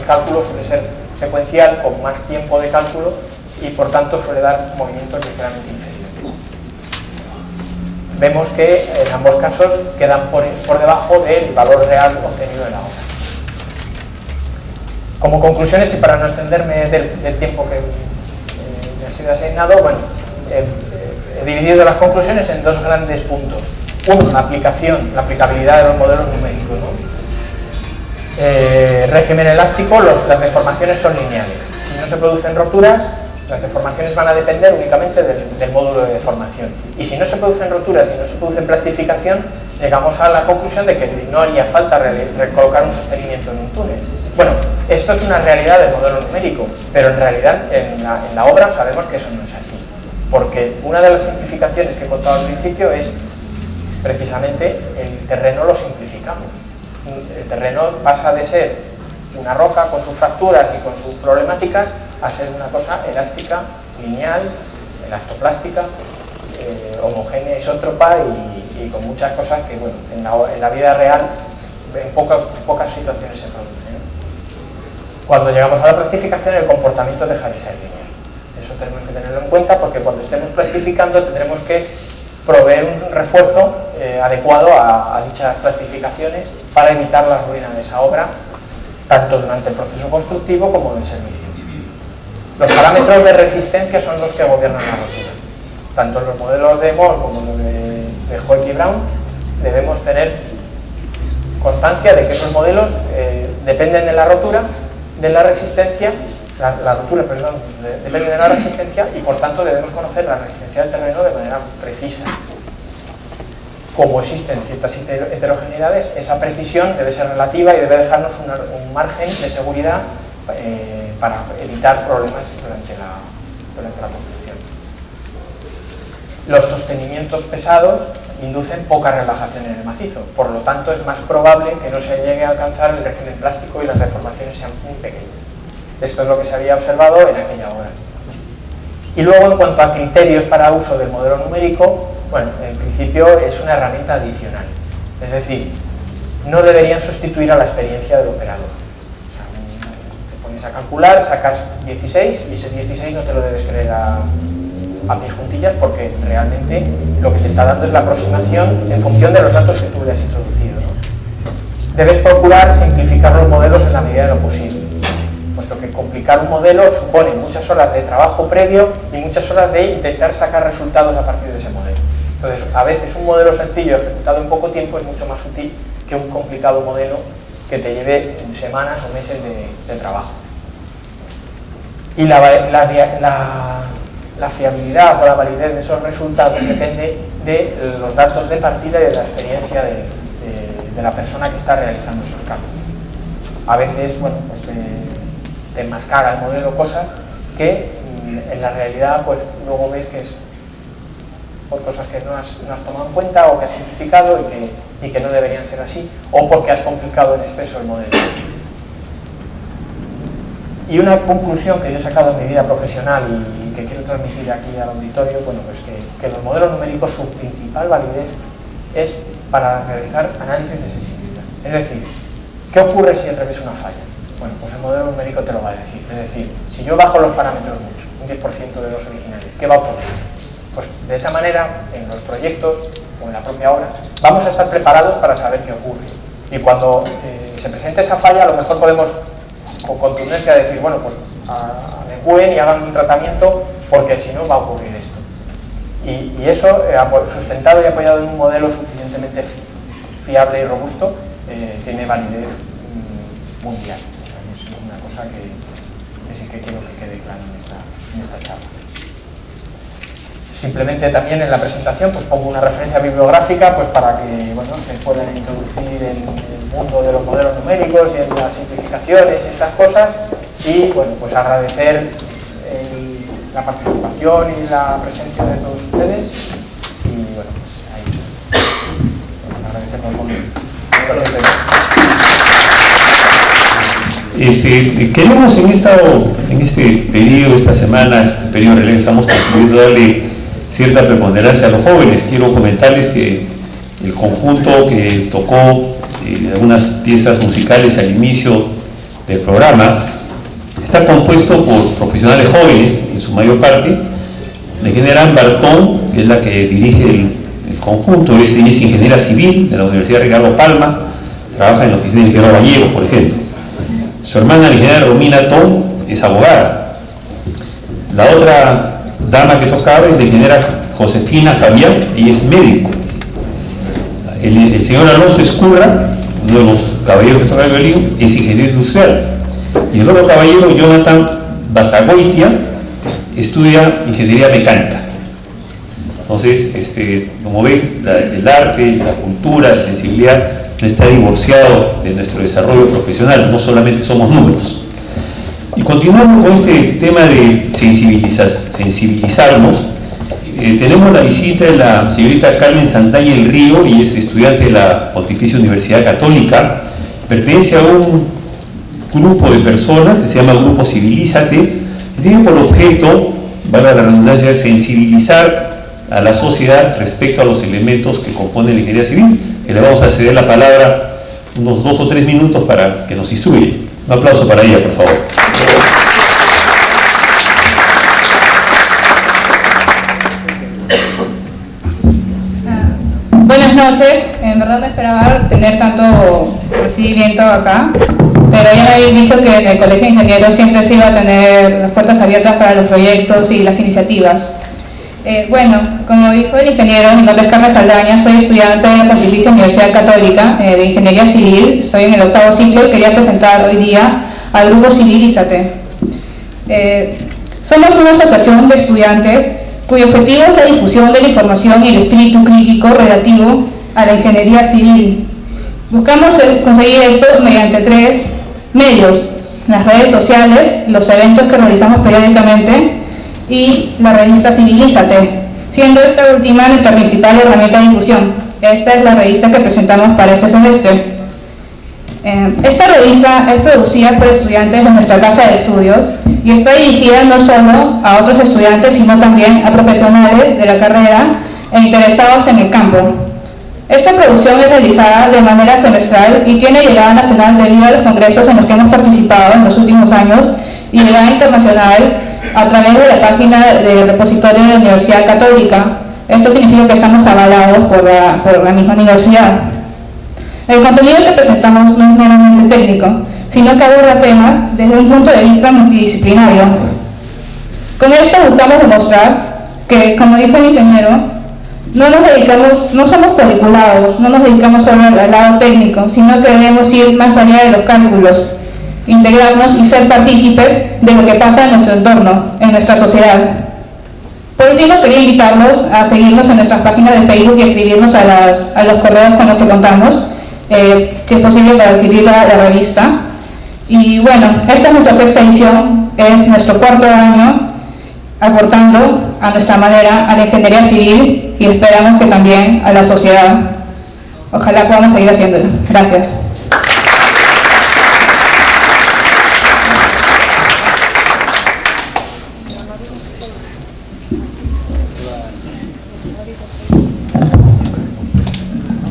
cálculo suele ser secuencial, con más tiempo de cálculo, y por tanto suele dar movimientos ligeramente inferiores. Vemos que en ambos casos quedan por debajo del valor real obtenido en la obra. Como conclusiones, y para no extenderme del tiempo que me ha sido asignado, bueno, he dividido las conclusiones en dos grandes puntos. Uno, la aplicabilidad de los modelos numéricos, ¿no? Régimen elástico, las deformaciones son lineales. Si no se producen roturas, las deformaciones van a depender únicamente del módulo de deformación. Y si no se producen roturas y no se produce plastificación, llegamos a la conclusión de que no haría falta recolocar un sostenimiento en un túnel. Bueno, esto es una realidad del modelo numérico, pero en realidad en la obra sabemos que eso no es así. Porque una de las simplificaciones que he contado al principio es precisamente el terreno lo simplificamos. El terreno pasa de ser una roca con sus fracturas y con sus problemáticas a ser una cosa elástica, lineal, elastoplástica, homogénea, isótropa y con muchas cosas que, bueno, en la vida real en pocas situaciones se producen. Cuando llegamos a la plastificación, el comportamiento deja de ser lineal. Eso tenemos que tenerlo en cuenta, porque cuando estemos plastificando tendremos que proveer un refuerzo adecuado a dichas plastificaciones para evitar la ruina de esa obra, tanto durante el proceso constructivo como en el servicio. Los parámetros de resistencia son los que gobiernan la rotura. Tanto en los modelos de Moll como en los de Hoek y Brown debemos tener constancia de que esos modelos dependen de la rotura, de la resistencia, depende de la resistencia, y por tanto debemos conocer la resistencia del terreno de manera precisa. Como existen ciertas heterogeneidades, esa precisión debe ser relativa y debe dejarnos un margen de seguridad para evitar problemas durante la construcción. Los sostenimientos pesados inducen poca relajación en el macizo, por lo tanto es más probable que no se llegue a alcanzar el régimen plástico y las deformaciones sean muy pequeñas. Esto es lo que se había observado en aquella obra. Y luego, en cuanto a criterios para uso del modelo numérico, bueno, en principio es una herramienta adicional, es decir, no deberían sustituir a la experiencia del operador. O sea, te pones a calcular, sacas 16 y ese 16 no te lo debes creer a pies juntillas, porque realmente lo que te está dando es la aproximación en función de los datos que tú le has introducido, ¿no? Debes procurar simplificar los modelos en la medida de lo posible, puesto que complicar un modelo supone muchas horas de trabajo previo y muchas horas de intentar sacar resultados a partir de ese modelo. Entonces, a veces un modelo sencillo ejecutado en poco tiempo es mucho más útil que un complicado modelo que te lleve semanas o meses de trabajo. Y la fiabilidad o la validez de esos resultados depende de los datos de partida y de la experiencia de la persona que está realizando esos cálculos. A veces, bueno, pues te enmascara el modelo cosas que en la realidad pues luego ves que es por cosas que no has tomado en cuenta, o que has simplificado y que no deberían ser así, o porque has complicado en exceso el modelo. Y una conclusión que yo he sacado en mi vida profesional y que quiero transmitir aquí al auditorio, bueno, pues que los modelos numéricos, su principal validez es para realizar análisis de sensibilidad. Es decir, ¿qué ocurre si atraviesa una falla? Bueno, pues el modelo numérico te lo va a decir. Es decir, si yo bajo los parámetros mucho, un 10% de los originales, ¿qué va a ocurrir? Pues de esa manera, en los proyectos o en la propia obra, vamos a estar preparados para saber qué ocurre. Y cuando se presente esa falla, a lo mejor podemos con contundencia decir, bueno, pues adecúen y hagan un tratamiento, porque si no va a ocurrir esto. Y eso, sustentado y apoyado en un modelo suficientemente fiable y robusto, tiene validez mundial. Es una cosa que sí que quiero que quede claro en esta charla. Simplemente también en la presentación pues pongo una referencia bibliográfica pues para que se puedan introducir en el mundo de los modelos numéricos y en las simplificaciones y estas cosas, y pues agradecer la participación y la presencia de todos ustedes, y pues ahí agradecemos mucho. Queremos en este periodo, esta semana, este periodo de estamos concluyendo darle cierta preponderancia a los jóvenes. Quiero comentarles que el conjunto que tocó algunas piezas musicales al inicio del programa está compuesto por profesionales jóvenes, en su mayor parte. La ingeniera Bartón, que es la que dirige el conjunto, es ingeniera civil de la Universidad Ricardo Palma, trabaja en la oficina de ingeniero Gallego, por ejemplo. Su hermana, la ingeniera Romina Tom, es abogada. La otra dama que tocaba es la ingeniera Josefina Fabián, ella es médico. El señor Alonso Escurra, uno de los caballeros que toca el violín, es ingeniero industrial. Y el otro caballero, Jonathan Basagoitia, estudia ingeniería mecánica. Entonces, como ven, el arte, la cultura, la sensibilidad no está divorciado de nuestro desarrollo profesional, no solamente somos números. Y continuamos con este tema de sensibilizarnos. Tenemos la visita de la señorita Carmen Santaña del Río, y es estudiante de la Pontificia Universidad Católica. Pertenece a un grupo de personas que se llama Grupo Civilízate, que tiene por objeto, valga la redundancia, sensibilizar a la sociedad respecto a los elementos que componen la ingeniería civil, que le vamos a ceder la palabra unos 2 o 3 minutos para que nos instruya. Un aplauso para ella, por favor. Buenas noches. En verdad no esperaba tener tanto recibimiento acá, pero ya me habéis dicho que en el Colegio de Ingenieros siempre se iba a tener las puertas abiertas para los proyectos y las iniciativas. Como dijo el ingeniero, mi nombre es Carmen Saldaña, soy estudiante de la Pontificia Universidad Católica de Ingeniería Civil, estoy en el 8º ciclo y quería presentar hoy día al Grupo Civilízate. Somos una asociación de estudiantes cuyo objetivo es la difusión de la información y el espíritu crítico relativo a la ingeniería civil. Buscamos conseguir esto mediante 3 medios: las redes sociales, los eventos que realizamos periódicamente y la revista Civilízate, siendo esta última nuestra principal herramienta de difusión. Esta es la revista que presentamos para este semestre. Esta revista es producida por estudiantes de nuestra casa de estudios y está dirigida no solo a otros estudiantes, sino también a profesionales de la carrera e interesados en el campo. Esta producción es realizada de manera semestral y tiene llegada nacional debido a los congresos en los que hemos participado en los últimos años, y llegada internacional a través de la página del repositorio de la Universidad Católica. Esto significa que estamos avalados por la misma universidad. El contenido que presentamos no es meramente técnico, sino que aborda temas desde un punto de vista multidisciplinario. Con esto buscamos demostrar que, como dijo el ingeniero, no somos cuadriculados, no nos dedicamos solo al lado técnico, sino que debemos ir más allá de los cálculos, integrarnos y ser partícipes de lo que pasa en nuestro entorno, en nuestra sociedad. Por último, quería invitarlos a seguirnos en nuestras páginas de Facebook y escribirnos a los correos con los que contamos, si es posible, para adquirir la revista. Y esta es nuestra 6ª edición, es nuestro 4º año aportando a nuestra manera a la ingeniería civil, y esperamos que también a la sociedad. Ojalá podamos seguir haciéndolo. Gracias.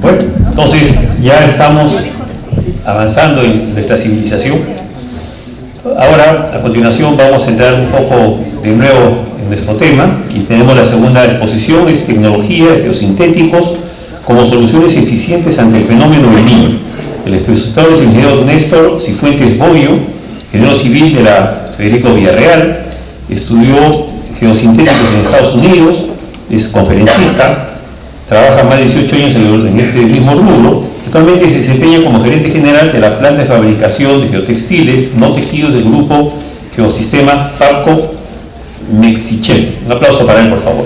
Bueno, entonces ya estamos avanzando en nuestra civilización. Ahora, a continuación, vamos a entrar un poco de nuevo en nuestro tema, y tenemos la segunda exposición, es tecnología de geosintéticos como soluciones eficientes ante el fenómeno del niño. El expositor es el ingeniero Néstor Cifuentes Boyo, ingeniero civil de la Federico Villarreal, estudió geosintéticos en Estados Unidos, es conferencista, trabaja más de 18 años en este mismo rubro, y Actualmente se desempeña como gerente general de la planta de fabricación de geotextiles no tejidos del grupo Geosistema Parco Mexichel. Un aplauso para él, por favor.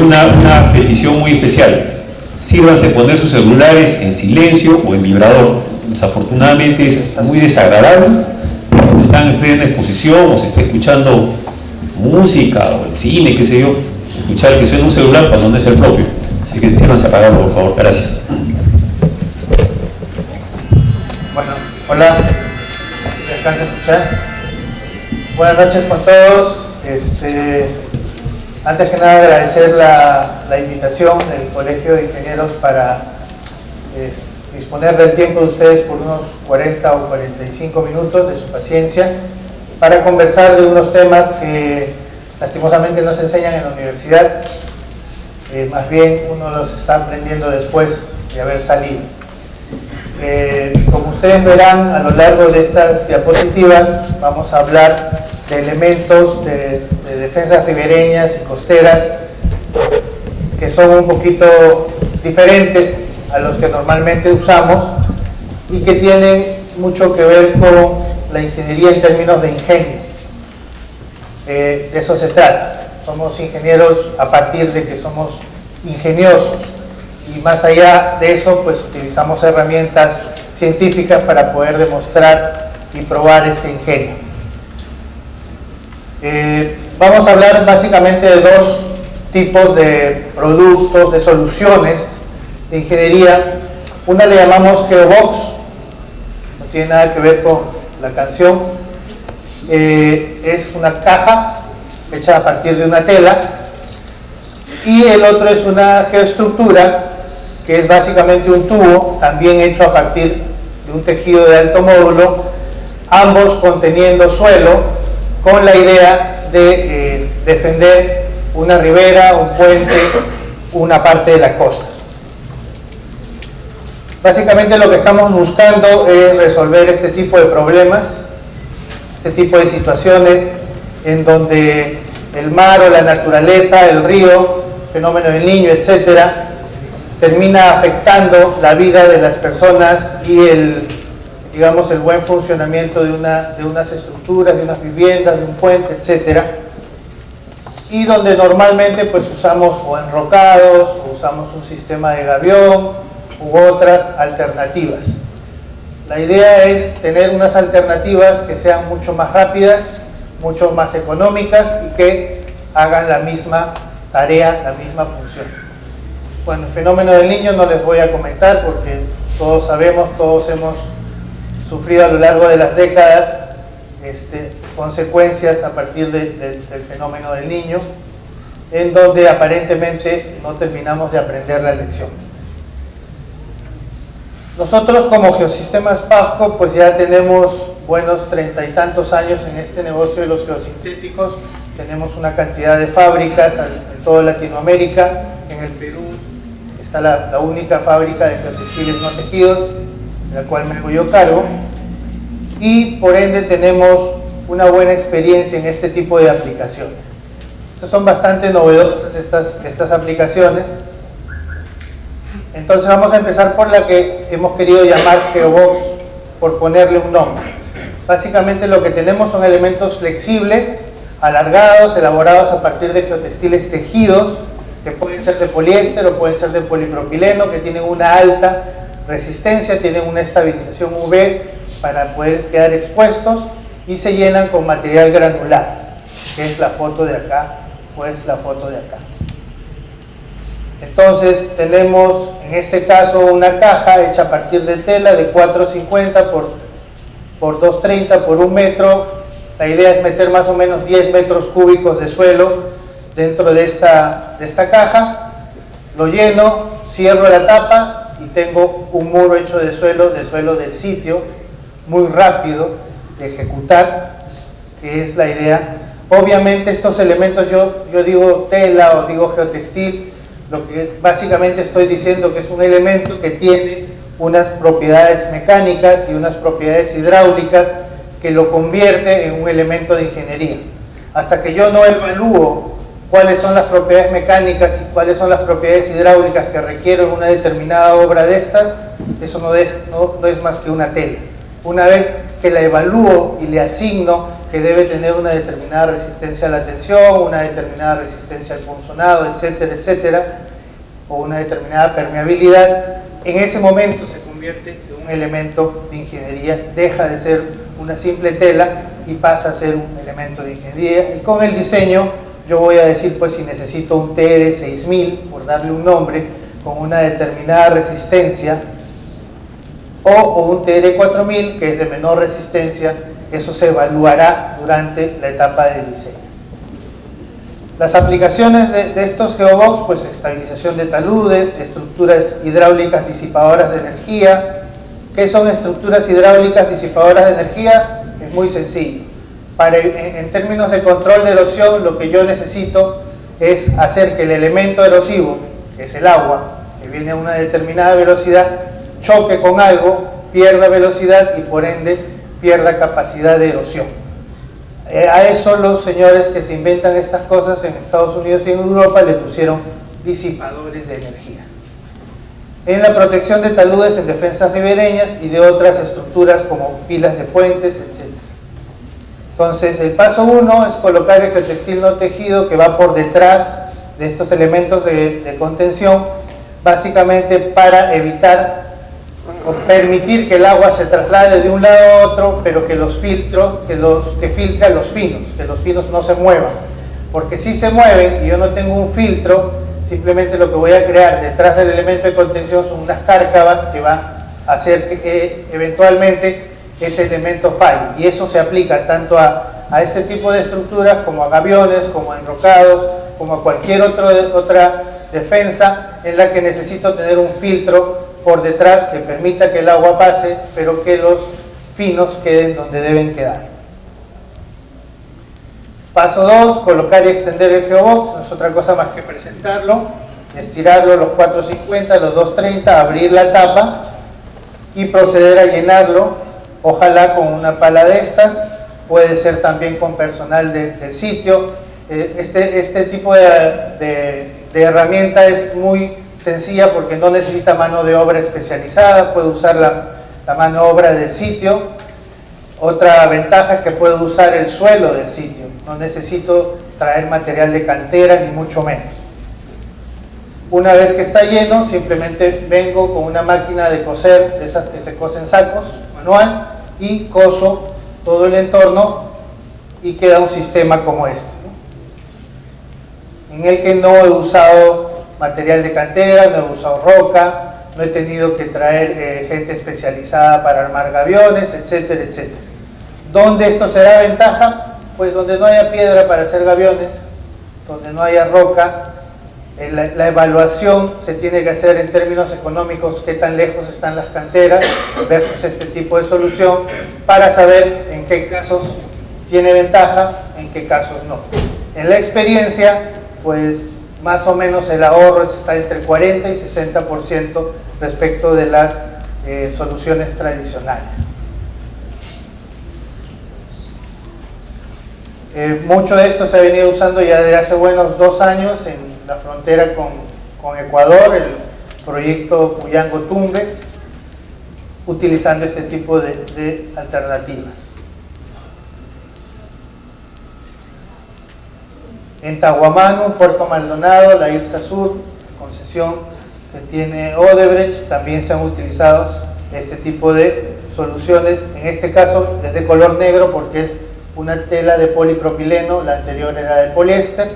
Una petición muy especial. Sírvanse poner sus celulares en silencio o en vibrador. Desafortunadamente es muy desagradable cuando están en plena exposición o se está escuchando música o el cine, qué sé yo, escuchar que suena un celular cuando no es el propio. Así que sírvanse a apagarlo, por favor. Gracias. Bueno, hola. ¿Se alcanza a escuchar? Buenas noches con todos. Antes que nada agradecer la invitación del Colegio de Ingenieros para disponer del tiempo de ustedes por unos 40 o 45 minutos de su paciencia para conversar de unos temas que lastimosamente no se enseñan en la universidad, más bien uno los está aprendiendo después de haber salido. Como ustedes verán a lo largo de estas diapositivas, vamos a hablar de elementos de defensas ribereñas y costeras que son un poquito diferentes a los que normalmente usamos y que tienen mucho que ver con la ingeniería en términos de ingenio. De eso se trata. Somos ingenieros a partir de que somos ingeniosos y más allá de eso pues utilizamos herramientas científicas para poder demostrar y probar este ingenio. Vamos a hablar básicamente de dos tipos de productos, de soluciones de ingeniería. Una le llamamos Geobox, no tiene nada que ver con la canción. Es una caja hecha a partir de una tela, y el otro es una geoestructura, que es básicamente un tubo, también hecho a partir de un tejido de alto módulo, ambos conteniendo suelo, con la idea de defender una ribera, un puente, una parte de la costa. Básicamente lo que estamos buscando es resolver este tipo de problemas, este tipo de situaciones en donde el mar o la naturaleza, el río, fenómeno del Niño, etcétera, termina afectando la vida de las personas y el buen funcionamiento de unas estructuras, de unas viviendas, de un puente, etcétera, y donde normalmente pues usamos o enrocados, o usamos un sistema de gavión u otras alternativas. La idea es tener unas alternativas que sean mucho más rápidas, mucho más económicas y que hagan la misma tarea, la misma función. Bueno, el fenómeno del Niño no les voy a comentar porque todos sabemos, todos hemos sufrido a lo largo de las décadas consecuencias a partir del fenómeno del Niño, en donde aparentemente no terminamos de aprender la lección. Nosotros como Geosistemas Pasco pues ya tenemos buenos 30 y tantos años en este negocio de los geosintéticos. Tenemos una cantidad de fábricas en toda Latinoamérica. En el Perú está la única fábrica de geotextiles no tejidos, de la cual me hago yo cargo, y por ende tenemos una buena experiencia en este tipo de aplicaciones. Estas son bastante novedosas estas aplicaciones. Entonces vamos a empezar por la que hemos querido llamar Geobox, por ponerle un nombre. Básicamente lo que tenemos son elementos flexibles, alargados, elaborados a partir de geotextiles tejidos, que pueden ser de poliéster o pueden ser de polipropileno, que tienen una alta resistencia, tienen una estabilización UV para poder quedar expuestos y se llenan con material granular, que es la foto de acá, pues la foto de acá. Entonces tenemos en este caso una caja hecha a partir de tela de 450 por 230 por 1 metro. La idea es meter más o menos 10 metros cúbicos de suelo dentro de esta caja. Lo lleno, cierro la tapa y tengo un muro hecho de suelo del sitio, muy rápido de ejecutar, que es la idea. Obviamente estos elementos, yo digo tela o digo geotextil, lo que básicamente estoy diciendo que es un elemento que tiene unas propiedades mecánicas y unas propiedades hidráulicas que lo convierte en un elemento de ingeniería. Hasta que yo no evalúo cuáles son las propiedades mecánicas y cuáles son las propiedades hidráulicas que requiere una determinada obra de estas, eso no es más que una tela. Una vez que la evalúo y le asigno que debe tener una determinada resistencia a la tensión, una determinada resistencia al punzonado, etcétera, etcétera, o una determinada permeabilidad, en ese momento se convierte en un elemento de ingeniería, deja de ser una simple tela y pasa a ser un elemento de ingeniería. Y con el diseño yo voy a decir, pues, si necesito un TR 6000, por darle un nombre, con una determinada resistencia, o un TR 4000 que es de menor resistencia, eso se evaluará durante la etapa de diseño. Las aplicaciones de estos geobox, pues estabilización de taludes, estructuras hidráulicas disipadoras de energía. ¿Qué son estructuras hidráulicas disipadoras de energía? Es muy sencillo. En términos de control de erosión, lo que yo necesito es hacer que el elemento erosivo, que es el agua, que viene a una determinada velocidad, choque con algo, pierda velocidad y por ende pierda capacidad de erosión. A eso los señores que se inventan estas cosas en Estados Unidos y en Europa le pusieron disipadores de energía. En la protección de taludes en defensas ribereñas y de otras estructuras como pilas de puentes, etc. Entonces, el paso 1 es colocar el geotextil no tejido que va por detrás de estos elementos de contención, básicamente para evitar o permitir que el agua se traslade de un lado a otro, pero que los filtros, que filtre a los finos no se muevan, porque si se mueven y yo no tengo un filtro, simplemente lo que voy a crear detrás del elemento de contención son unas cárcavas que van a hacer que eventualmente ese elemento falle, y eso se aplica tanto a este tipo de estructuras como a gaviones, como a enrocados, como a cualquier otra defensa en la que necesito tener un filtro por detrás que permita que el agua pase, pero que los finos queden donde deben quedar. Paso 2, colocar y extender el geobox. No es otra cosa más que presentarlo, estirarlo los 450, los 230, abrir la tapa y proceder a llenarlo, ojalá con una pala de estas, puede ser también con personal del sitio. Este tipo de herramienta es muy sencilla porque no necesita mano de obra especializada, puede usar la mano de obra del sitio. Otra ventaja es que puedo usar el suelo del sitio, no necesito traer material de cantera ni mucho menos. Una vez que está lleno, simplemente vengo con una máquina de coser, de esas que se cosen sacos, manual, y coso todo el entorno y queda un sistema como este, ¿no? En el que no he usado material de cantera, no he usado roca, no he tenido que traer gente especializada para armar gaviones, etcétera, etcétera. ¿Dónde esto será ventaja? Pues donde no haya piedra para hacer gaviones, donde no haya roca. La evaluación se tiene que hacer en términos económicos, qué tan lejos están las canteras versus este tipo de solución, para saber en qué casos tiene ventaja, en qué casos no. En la experiencia, pues más o menos el ahorro está entre 40 y 60% respecto de las soluciones tradicionales. Mucho de esto se ha venido usando ya desde hace buenos 2 años en la frontera con Ecuador, el proyecto Puyango-Tumbes, utilizando este tipo de alternativas. En Tahuamanu, Puerto Maldonado, la IRSA Sur, concesión que tiene Odebrecht, también se han utilizado este tipo de soluciones. En este caso es de color negro porque es una tela de polipropileno, la anterior era de poliéster,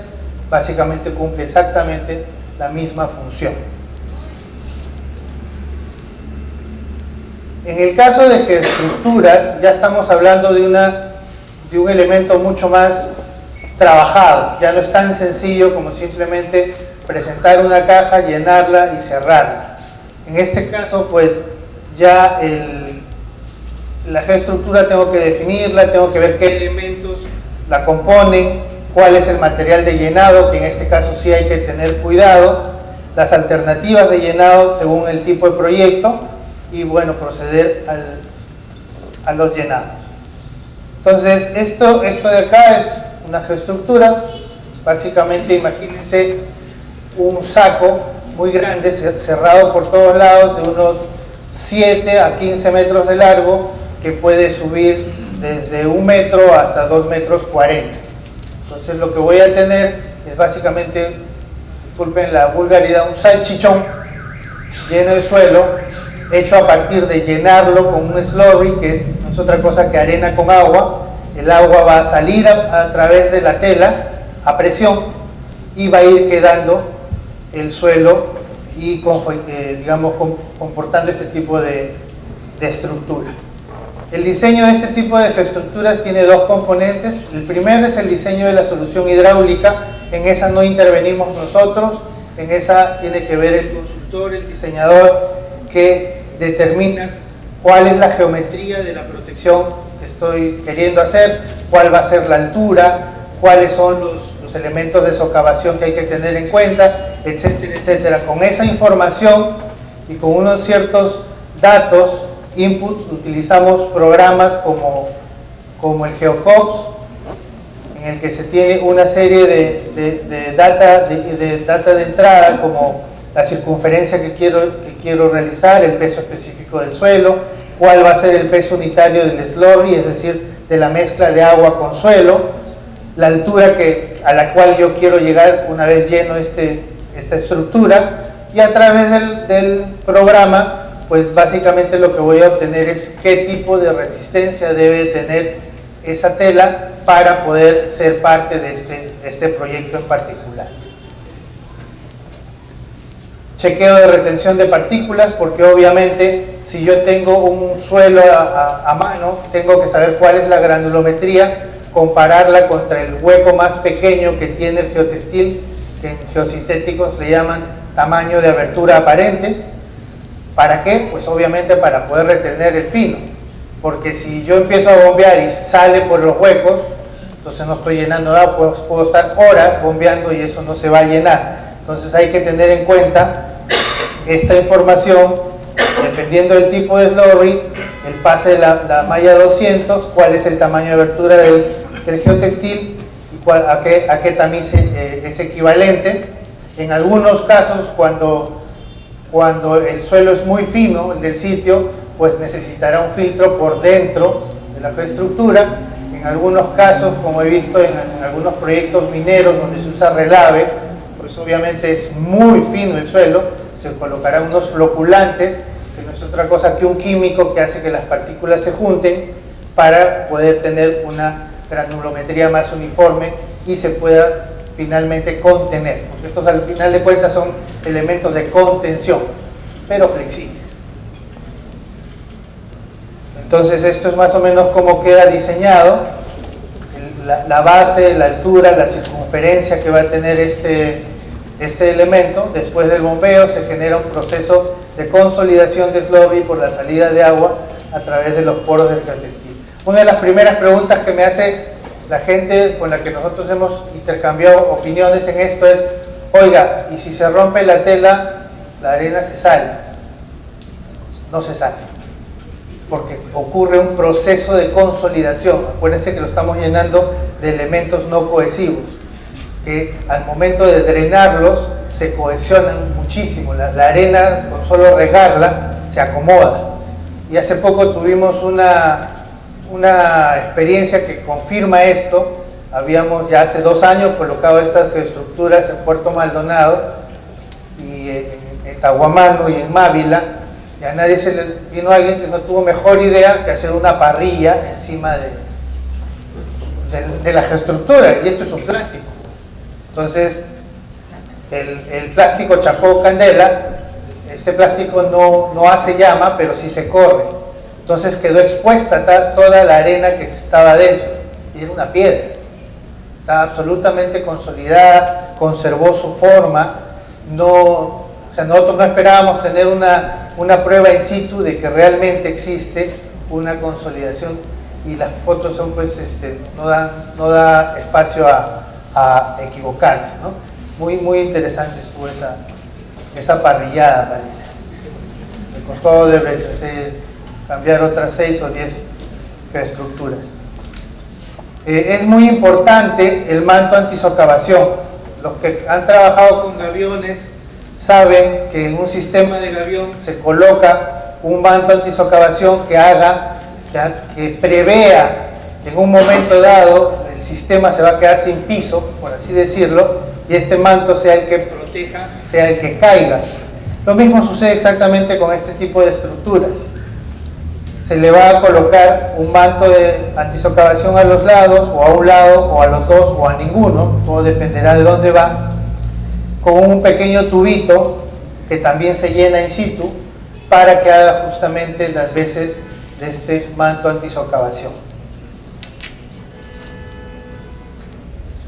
básicamente cumple exactamente la misma función. En el caso de que estructuras, ya estamos hablando de un elemento mucho más trabajado, ya no es tan sencillo como simplemente presentar una caja, llenarla y cerrarla. En este caso, pues ya la geoestructura tengo que definirla, tengo que ver qué elementos la componen, cuál es el material de llenado, que en este caso sí hay que tener cuidado, las alternativas de llenado según el tipo de proyecto y bueno, proceder a los llenados. Entonces, esto de acá es una geoestructura Básicamente imagínense un saco muy grande, cerrado por todos lados, de unos 7 a 15 metros de largo, que puede subir desde 1 metro hasta 2 metros 40. Entonces lo que voy a tener es básicamente, disculpen la vulgaridad, un salchichón lleno de suelo, hecho a partir de llenarlo con un slurry, que no es otra cosa que arena con agua. El agua va a salir a través de la tela a presión y va a ir quedando el suelo y digamos, comportando este tipo de estructura. El diseño de este tipo de estructuras tiene dos componentes. El primero es el diseño de la solución hidráulica. En esa no intervenimos nosotros, en esa tiene que ver el consultor, el diseñador, que determina cuál es la geometría de la protección que estoy queriendo hacer, cuál va a ser la altura, cuáles son los elementos de socavación que hay que tener en cuenta, etcétera, etcétera. Con esa información y con unos ciertos datos, inputs, utilizamos programas como el GeoCops, en el que se tiene una serie de data de entrada, como la circunferencia que quiero realizar, el peso específico del suelo, cuál va a ser el peso unitario del slurry, es decir, de la mezcla de agua con suelo, la altura a la cual yo quiero llegar una vez lleno esta estructura, y a través del programa, pues básicamente lo que voy a obtener es qué tipo de resistencia debe tener esa tela para poder ser parte de este proyecto en particular. Chequeo de retención de partículas, porque obviamente si yo tengo un suelo a mano, tengo que saber cuál es la granulometría, compararla contra el hueco más pequeño que tiene el geotextil, que en geosintéticos le llaman tamaño de abertura aparente. ¿Para qué? Pues obviamente para poder retener el fino, porque si yo empiezo a bombear y sale por los huecos, entonces no estoy llenando nada, puedo estar horas bombeando y eso no se va a llenar. Entonces hay que tener en cuenta esta información, dependiendo del tipo de slurry, el pase de la malla 200, cuál es el tamaño de abertura del geotextil y a qué tamiz es equivalente. En algunos casos, cuando el suelo es muy fino, el del sitio, pues necesitará un filtro por dentro de la estructura. En algunos casos, como he visto en algunos proyectos mineros donde se usa relave, pues obviamente es muy fino el suelo, se colocarán unos floculantes, que no es otra cosa que un químico que hace que las partículas se junten para poder tener una granulometría más uniforme y se pueda finalmente contener, porque estos al final de cuentas son elementos de contención, pero flexibles. Entonces esto es más o menos cómo queda diseñado, la base, la altura, la circunferencia que va a tener este elemento. Después del bombeo se genera un proceso de consolidación de slurry por la salida de agua a través de los poros del geotextil. Una de las primeras preguntas que me hace la gente con la que nosotros hemos intercambiado opiniones en esto es: oiga, ¿y si se rompe la tela, la arena se sale? No se sale, porque ocurre un proceso de consolidación. Acuérdense que lo estamos llenando de elementos no cohesivos, que al momento de drenarlos se cohesionan muchísimo. La arena, con solo regarla, se acomoda. Y hace poco tuvimos una experiencia que confirma esto. Habíamos ya hace 2 años colocado estas estructuras en Puerto Maldonado y en Tahuamano y en Mávila, y a nadie se le vino alguien que no tuvo mejor idea que hacer una parrilla encima de la estructura, y esto es un plástico. Entonces el plástico chapó candela. Este plástico no hace llama, pero sí se corre. Entonces quedó expuesta toda la arena que estaba dentro, y era una piedra. Estaba absolutamente consolidada, conservó su forma. O sea, nosotros no esperábamos tener una prueba in situ de que realmente existe una consolidación, y las fotos son, pues, no da espacio a equivocarse, ¿no? Muy interesante estuvo esa parrillada, parece. Me costó cambiar otras 6 o 10 estructuras. Es muy importante el manto antisocavación. Los que han trabajado con gaviones saben que en un sistema de gavión se coloca un manto antisocavación que prevea que en un momento dado el sistema se va a quedar sin piso, por así decirlo, y este manto sea el que proteja, sea el que caiga. Lo mismo sucede exactamente con este tipo de estructuras. Se le va a colocar un manto de antisocavación a los lados, o a un lado, o a los dos, o a ninguno, todo dependerá de dónde va, con un pequeño tubito que también se llena in situ para que haga justamente las veces de este manto antisocavación.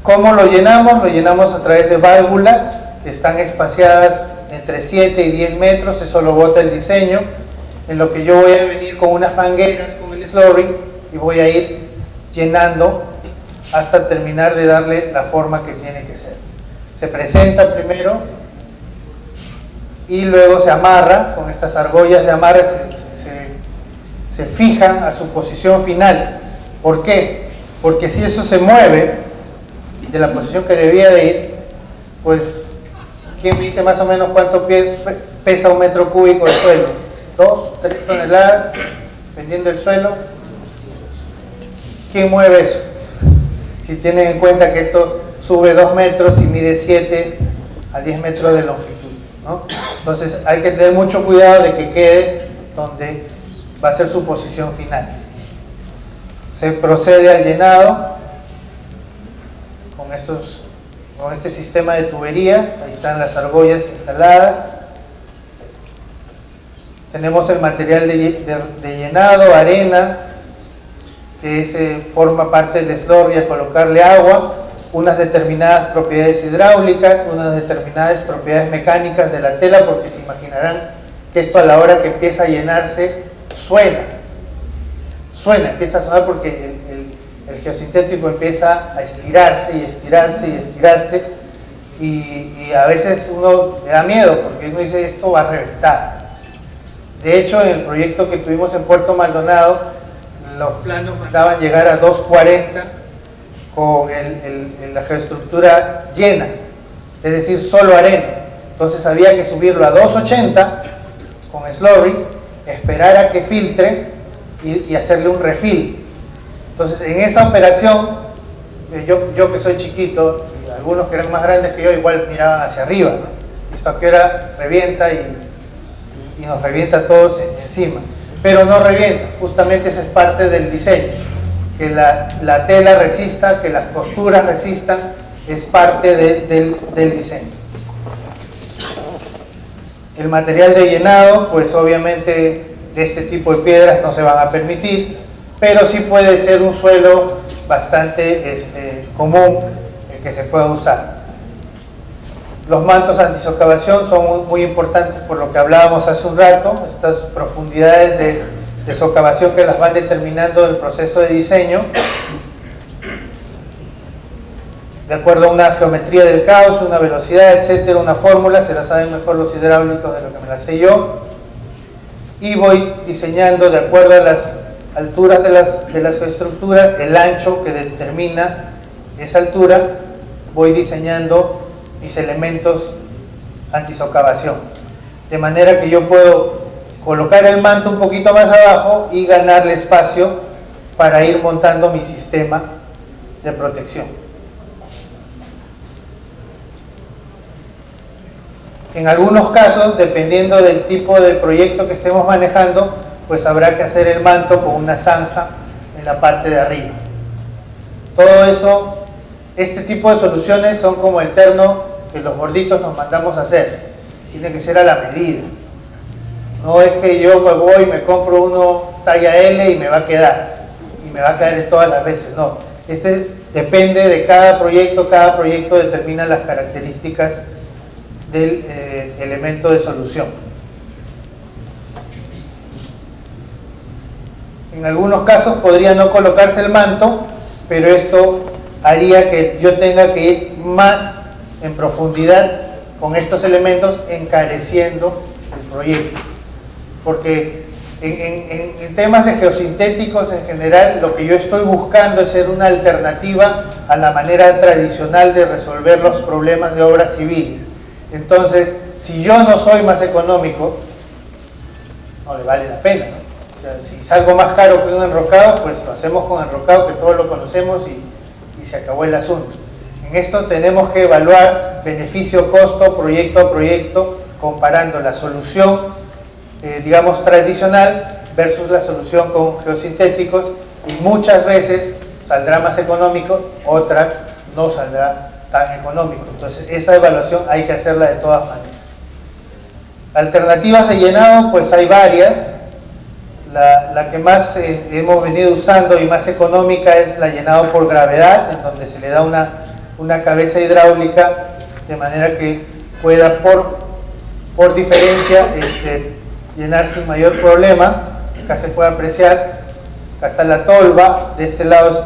¿Cómo lo llenamos? Lo llenamos a través de válvulas que están espaciadas entre 7 y 10 metros, eso lo bota el diseño, en lo que yo voy a venir con unas mangueras, con el slurry, y voy a ir llenando hasta terminar de darle la forma que tiene que ser. Se presenta primero y luego se amarra con estas argollas de amarre, se fijan a su posición final. ¿Por qué? Porque si eso se mueve de la posición que debía de ir, pues, ¿quién me dice más o menos cuánto pesa un metro cúbico de suelo? 2, 3 toneladas, dependiendo del suelo. ¿Quién mueve eso? Si tienen en cuenta que esto sube 2 metros y mide 7 a 10 metros de longitud, ¿no? Entonces hay que tener mucho cuidado de que quede donde va a ser su posición final. Se procede al llenado con este sistema de tubería. Ahí están las argollas instaladas. Tenemos el material de llenado, arena, que forma parte del slurry al colocarle agua, unas determinadas propiedades hidráulicas, unas determinadas propiedades mecánicas de la tela, porque se imaginarán que esto a la hora que empieza a llenarse empieza a sonar porque el geosintético empieza a estirarse y estirarse y estirarse, y a veces uno le da miedo porque uno dice esto va a reventar. De hecho, en el proyecto que tuvimos en Puerto Maldonado, los planos mandaban llegar a 240 con la geoestructura llena, es decir, solo arena. Entonces había que subirlo a 280 con slurry, esperar a que filtre y hacerle un refill. Entonces, en esa operación, yo que soy chiquito, y algunos que eran más grandes que yo, igual miraban hacia arriba, ¿no? Esto a qué hora revienta y nos revienta a todos encima, pero no revienta. Justamente esa es parte del diseño, que la tela resista, que las costuras resistan, es parte del diseño. El material de llenado, pues obviamente de este tipo de piedras no se van a permitir, pero sí puede ser un suelo bastante común el que se pueda usar. Los mantos antisocavación son muy importantes por lo que hablábamos hace un rato, estas profundidades de socavación que las van determinando el proceso de diseño, de acuerdo a una geometría del caos, una velocidad, etcétera, una fórmula, se la saben mejor los hidráulicos de lo que me la sé yo, y voy diseñando de acuerdo a las alturas de las estructuras, el ancho que determina esa altura, voy diseñando mis elementos antisocavación, de manera que yo puedo colocar el manto un poquito más abajo y ganarle espacio para ir montando mi sistema de protección. En algunos casos, dependiendo del tipo de proyecto que estemos manejando, pues habrá que hacer el manto con una zanja en la parte de arriba. Todo eso, este tipo de soluciones son como el terno que los gorditos nos mandamos a hacer. Tiene que ser a la medida. No es que yo me voy y me compro uno talla L y me va a quedar. Y me va a caer en todas las veces. No. Depende de cada proyecto determina las características del elemento de solución. En algunos casos podría no colocarse el manto, pero esto haría que yo tenga que ir más en profundidad con estos elementos, encareciendo el proyecto. Porque En temas de geosintéticos en general, lo que yo estoy buscando es ser una alternativa a la manera tradicional de resolver los problemas de obras civiles. Entonces, si yo no soy más económico, no le vale la pena, ¿no? O sea, si salgo más caro que un enrocado, pues lo hacemos con enrocado, que todos lo conocemos y se acabó el asunto. En esto tenemos que evaluar beneficio-costo, proyecto a proyecto, comparando la solución digamos tradicional versus la solución con geosintéticos, y muchas veces saldrá más económico, otras no saldrá tan económico. Entonces esa evaluación hay que hacerla de todas maneras. Alternativas de llenado, pues hay varias. La que más hemos venido usando y más económica es la llenado por gravedad, en donde se le da una cabeza hidráulica de manera que pueda por diferencia llenar sin mayor problema. Acá se puede apreciar, acá está la tolva, de este lado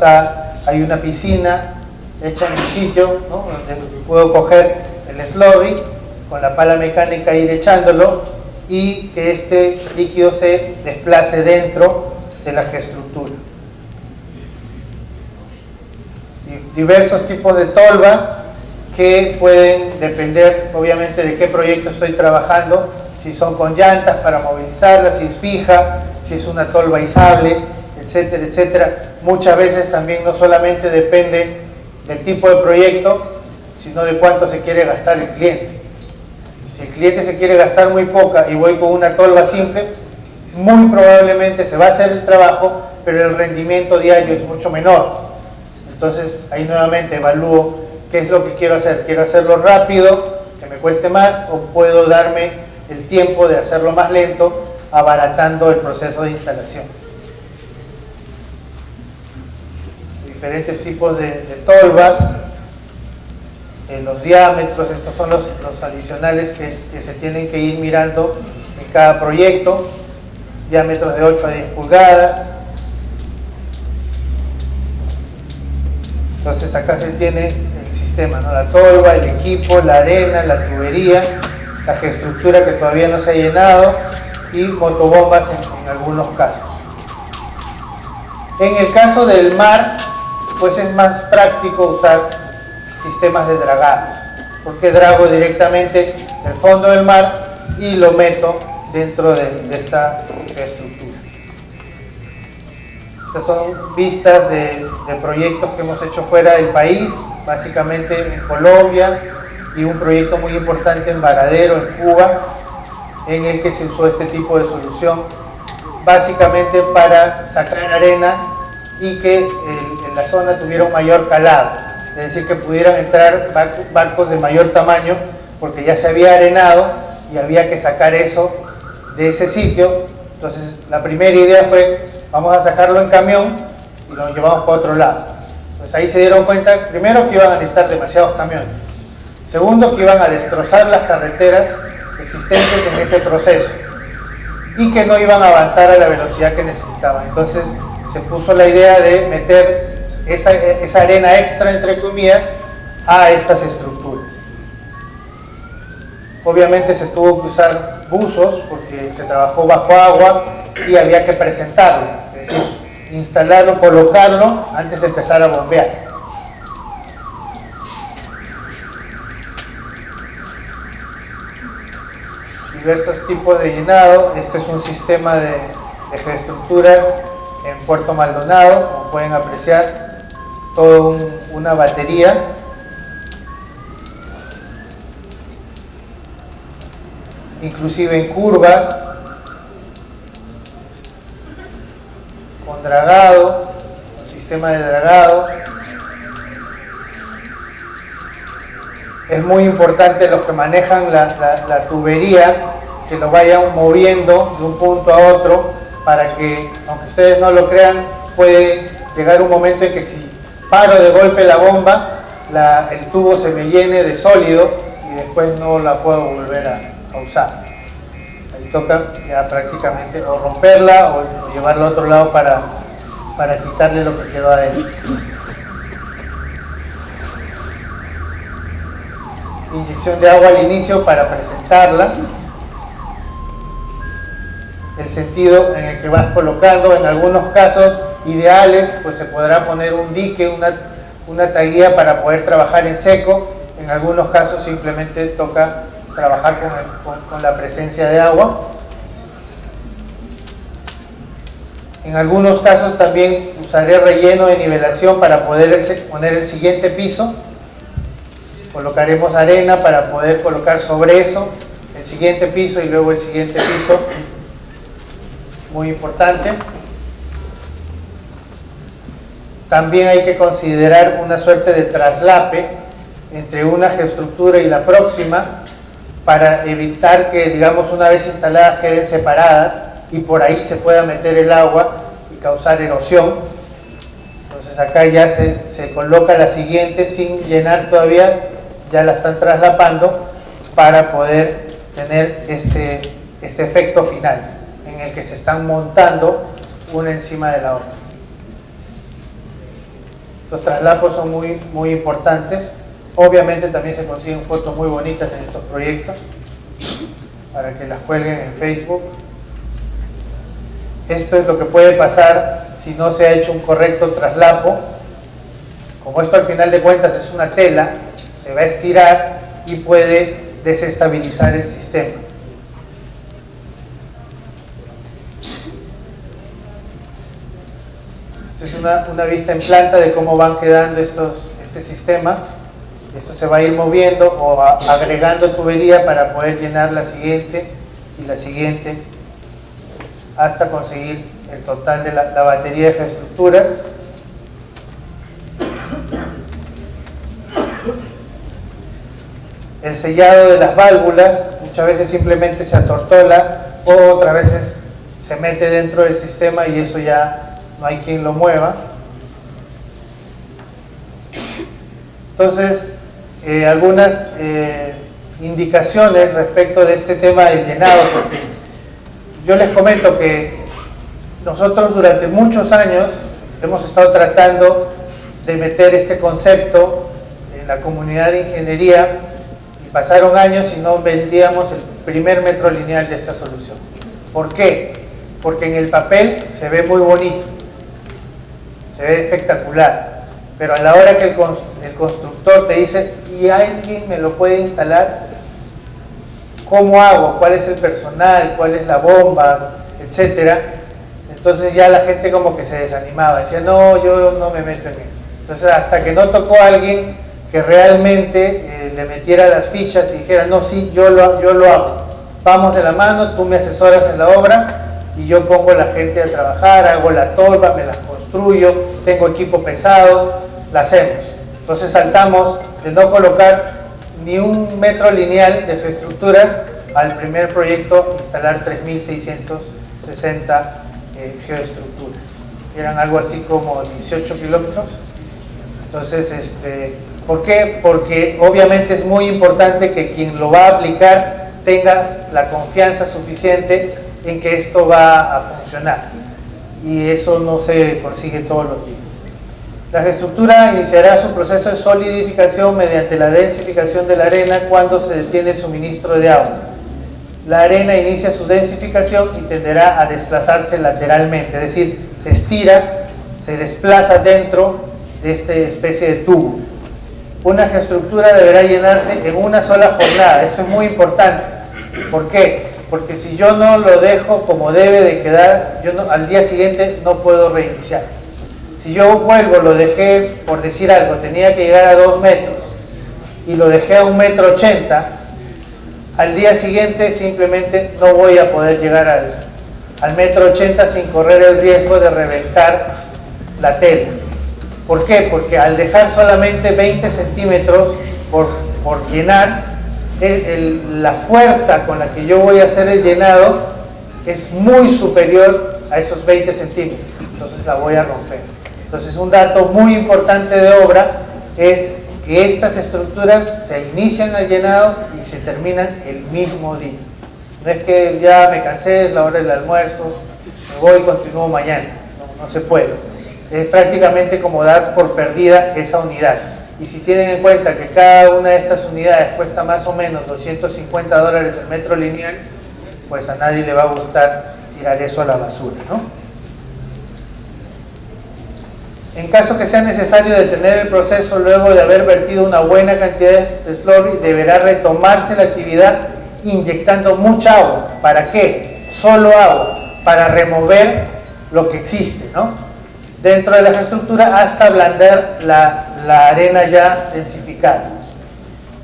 hay una piscina hecha en un sitio, ¿no?, donde puedo coger el slurry con la pala mecánica, ir echándolo y que este líquido se desplace dentro de la geoestructura. Diversos tipos de tolvas que pueden depender obviamente de qué proyecto estoy trabajando, si son con llantas para movilizarla, si es fija, si es una tolva izable, etcétera, etcétera. Muchas veces también no solamente depende del tipo de proyecto, sino de cuánto se quiere gastar el cliente. Si el cliente se quiere gastar muy poca y voy con una tolva simple, muy probablemente se va a hacer el trabajo, pero el rendimiento diario es mucho menor. Entonces ahí nuevamente evalúo qué es lo que quiero hacer. ¿Quiero hacerlo rápido, que me cueste más, o puedo darme el tiempo de hacerlo más lento, abaratando el proceso de instalación? Diferentes tipos de tolvas, los diámetros, estos son los adicionales que se tienen que ir mirando en cada proyecto. Diámetros de 8 a 10 pulgadas. Entonces acá se tiene el sistema, ¿no? La tolva, el equipo, la arena, la tubería, la geoestructura que todavía no se ha llenado y motobombas en algunos casos. En el caso del mar, pues es más práctico usar sistemas de dragado, porque drago directamente del fondo del mar y lo meto dentro de esta geoestructura. Estas son vistas de proyectos que hemos hecho fuera del país, básicamente en Colombia, y un proyecto muy importante en Varadero, en Cuba, en el que se usó este tipo de solución, básicamente para sacar arena y que en la zona tuviera un mayor calado, es decir, que pudieran entrar barcos de mayor tamaño, porque ya se había arenado y había que sacar eso de ese sitio. Entonces la primera idea fue: vamos a sacarlo en camión y lo llevamos para otro lado. Entonces ahí se dieron cuenta, primero, que iban a necesitar demasiados camiones, segundo, que iban a destrozar las carreteras existentes en ese proceso y que no iban a avanzar a la velocidad que necesitaban. Entonces se puso la idea de meter esa arena extra, entre comillas, a estas estructuras. Obviamente se tuvo que usar buzos porque se trabajó bajo agua y había que presentarlo, es decir, instalarlo, colocarlo antes de empezar a bombear. Diversos tipos de llenado. Este es un sistema de geoestructuras en Puerto Maldonado, como pueden apreciar, toda una batería. Inclusive en curvas, con dragado, un sistema de dragado. Es muy importante los que manejan la tubería, que lo vayan moviendo de un punto a otro, para que, aunque ustedes no lo crean, puede llegar un momento en que si paro de golpe la bomba, el tubo se me llene de sólido y después no la puedo volver a usar. Ahí toca ya prácticamente o romperla o llevarla a otro lado para quitarle lo que quedó adentro. Inyección de agua al inicio para presentarla. El sentido en el que vas colocando. En algunos casos ideales, pues se podrá poner un dique, una taguía para poder trabajar en seco. En algunos casos simplemente toca trabajar con la presencia de agua. En algunos casos también usaré relleno de nivelación para poder poner el siguiente piso. Colocaremos arena para poder colocar sobre eso el siguiente piso y luego el siguiente piso. Muy importante. También hay que considerar una suerte de traslape entre una geoestructura y la próxima para evitar que, digamos, una vez instaladas queden separadas y por ahí se pueda meter el agua y causar erosión. Entonces acá ya se coloca la siguiente sin llenar todavía, ya la están traslapando para poder tener este efecto final en el que se están montando una encima de la otra. Los traslapos son muy importantes. Obviamente también se consiguen fotos muy bonitas en estos proyectos para que las cuelguen en Facebook. Esto es lo que puede pasar si no se ha hecho un correcto traslapo. Como esto al final de cuentas es una tela, se va a estirar y puede desestabilizar el sistema. Esta es una vista en planta de cómo van quedando este sistema. Esto se va a ir moviendo o agregando tubería para poder llenar la siguiente y la siguiente hasta conseguir el total de la batería de geoestructuras. El sellado de las válvulas muchas veces simplemente se atortola o otras veces se mete dentro del sistema y eso ya no hay quien lo mueva. Entonces, algunas indicaciones respecto de este tema del llenado, porque yo les comento que nosotros durante muchos años hemos estado tratando de meter este concepto en la comunidad de ingeniería y pasaron años y no vendíamos el primer metro lineal de esta solución. ¿Por qué? Porque en el papel se ve muy bonito, se ve espectacular, pero a la hora que el constructor te dice, ¿y alguien me lo puede instalar? ¿Cómo hago? ¿Cuál es el personal? ¿Cuál es la bomba? Etcétera. Entonces ya la gente como que se desanimaba, decía, no, yo no me meto en eso. Entonces hasta que no tocó a alguien que realmente le metiera las fichas y dijera, no, sí, yo lo hago. Vamos de la mano, tú me asesoras en la obra y yo pongo a la gente a trabajar, hago la tolva, me las construyo, tengo equipo pesado, la hacemos. Entonces saltamos de no colocar ni un metro lineal de geoestructuras al primer proyecto instalar 3.660 geoestructuras. Eran algo así como 18 kilómetros. Entonces, ¿por qué? Porque obviamente es muy importante que quien lo va a aplicar tenga la confianza suficiente en que esto va a funcionar. Y eso no se consigue todos los días. La geoestructura iniciará su proceso de solidificación mediante la densificación de la arena cuando se detiene el suministro de agua. La arena inicia su densificación y tenderá a desplazarse lateralmente, es decir, se estira, se desplaza dentro de esta especie de tubo. Una geoestructura deberá llenarse en una sola jornada. Esto es muy importante. ¿Por qué? Porque si yo no lo dejo como debe de quedar, al día siguiente no puedo reiniciar. Si yo vuelvo, lo dejé, por decir algo, tenía que llegar a 2 metros y lo dejé a 1,80 metros, al día siguiente simplemente no voy a poder llegar al 1,80 metros sin correr el riesgo de reventar la tela. ¿Por qué? Porque al dejar solamente 20 centímetros por llenar, la fuerza con la que yo voy a hacer el llenado es muy superior a esos 20 centímetros, entonces la voy a romper. Entonces un dato muy importante de obra es que estas estructuras se inician al llenado y se terminan el mismo día. No es que ya me cansé, es la hora del almuerzo, me voy y continúo mañana. No se puede. Es prácticamente como dar por perdida esa unidad. Y si tienen en cuenta que cada una de estas unidades cuesta más o menos $250 el metro lineal, pues a nadie le va a gustar tirar eso a la basura, ¿no? En caso que sea necesario detener el proceso luego de haber vertido una buena cantidad de slurry, deberá retomarse la actividad inyectando mucha agua. ¿Para qué? Solo agua, para remover lo que existe, ¿no?, dentro de la geoestructura hasta ablandar la arena ya densificada.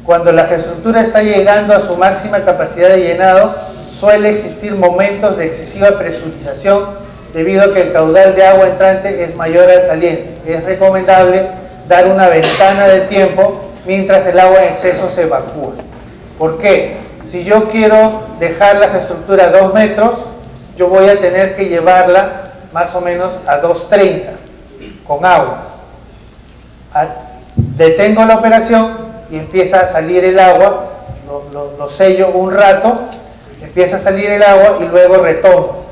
Cuando la geoestructura está llegando a su máxima capacidad de llenado, suele existir momentos de excesiva presurización debido a que el caudal de agua entrante es mayor al saliente. Es recomendable dar una ventana de tiempo mientras el agua en exceso se evacúa. ¿Por qué? Si yo quiero dejar la geoestructura a 2 metros, yo voy a tener que llevarla más o menos a 2.30 con agua. Detengo la operación y empieza a salir el agua, lo sello un rato, empieza a salir el agua y luego retomo.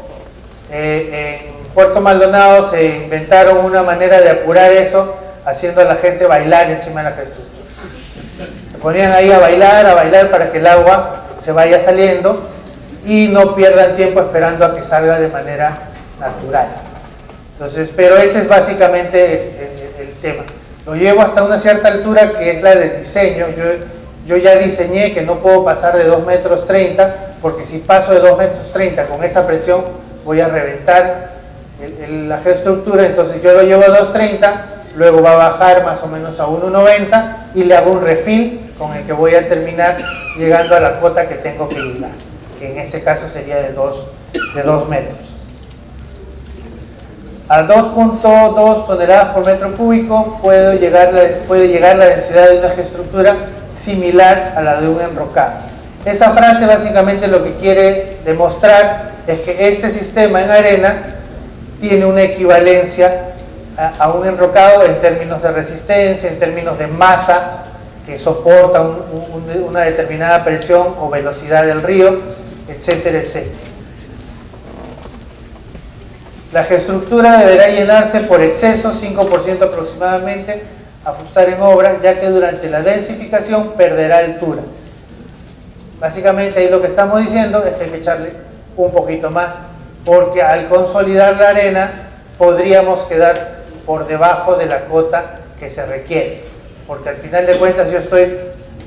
En Puerto Maldonado se inventaron una manera de apurar eso, haciendo a la gente bailar encima de la geoestructura. Se ponían ahí a bailar para que el agua se vaya saliendo y no pierdan tiempo esperando a que salga de manera natural. Entonces, pero ese es básicamente el tema. Lo llevo hasta una cierta altura que es la de diseño. Yo ya diseñé que no puedo pasar de 2,30 metros, porque si paso de 2,30 metros con esa presión voy a reventar la geoestructura. Entonces yo lo llevo a 2,30, luego va a bajar más o menos a 1,90 y le hago un refill con el que voy a terminar llegando a la cota que tengo que llegar, que en este caso sería de 2 metros. A 2.2 toneladas por metro cúbico puede llegar la densidad de una geoestructura similar a la de un enrocado. Esa frase básicamente lo que quiere demostrar es que este sistema en arena tiene una equivalencia a un enrocado en términos de resistencia, en términos de masa que soporta una determinada presión o velocidad del río, etcétera, etcétera. La geoestructura deberá llenarse por exceso, 5% aproximadamente, ajustar en obra, ya que durante la densificación perderá altura. Básicamente ahí lo que estamos diciendo es que hay que echarle un poquito más, porque al consolidar la arena podríamos quedar por debajo de la cota que se requiere, porque al final de cuentas yo estoy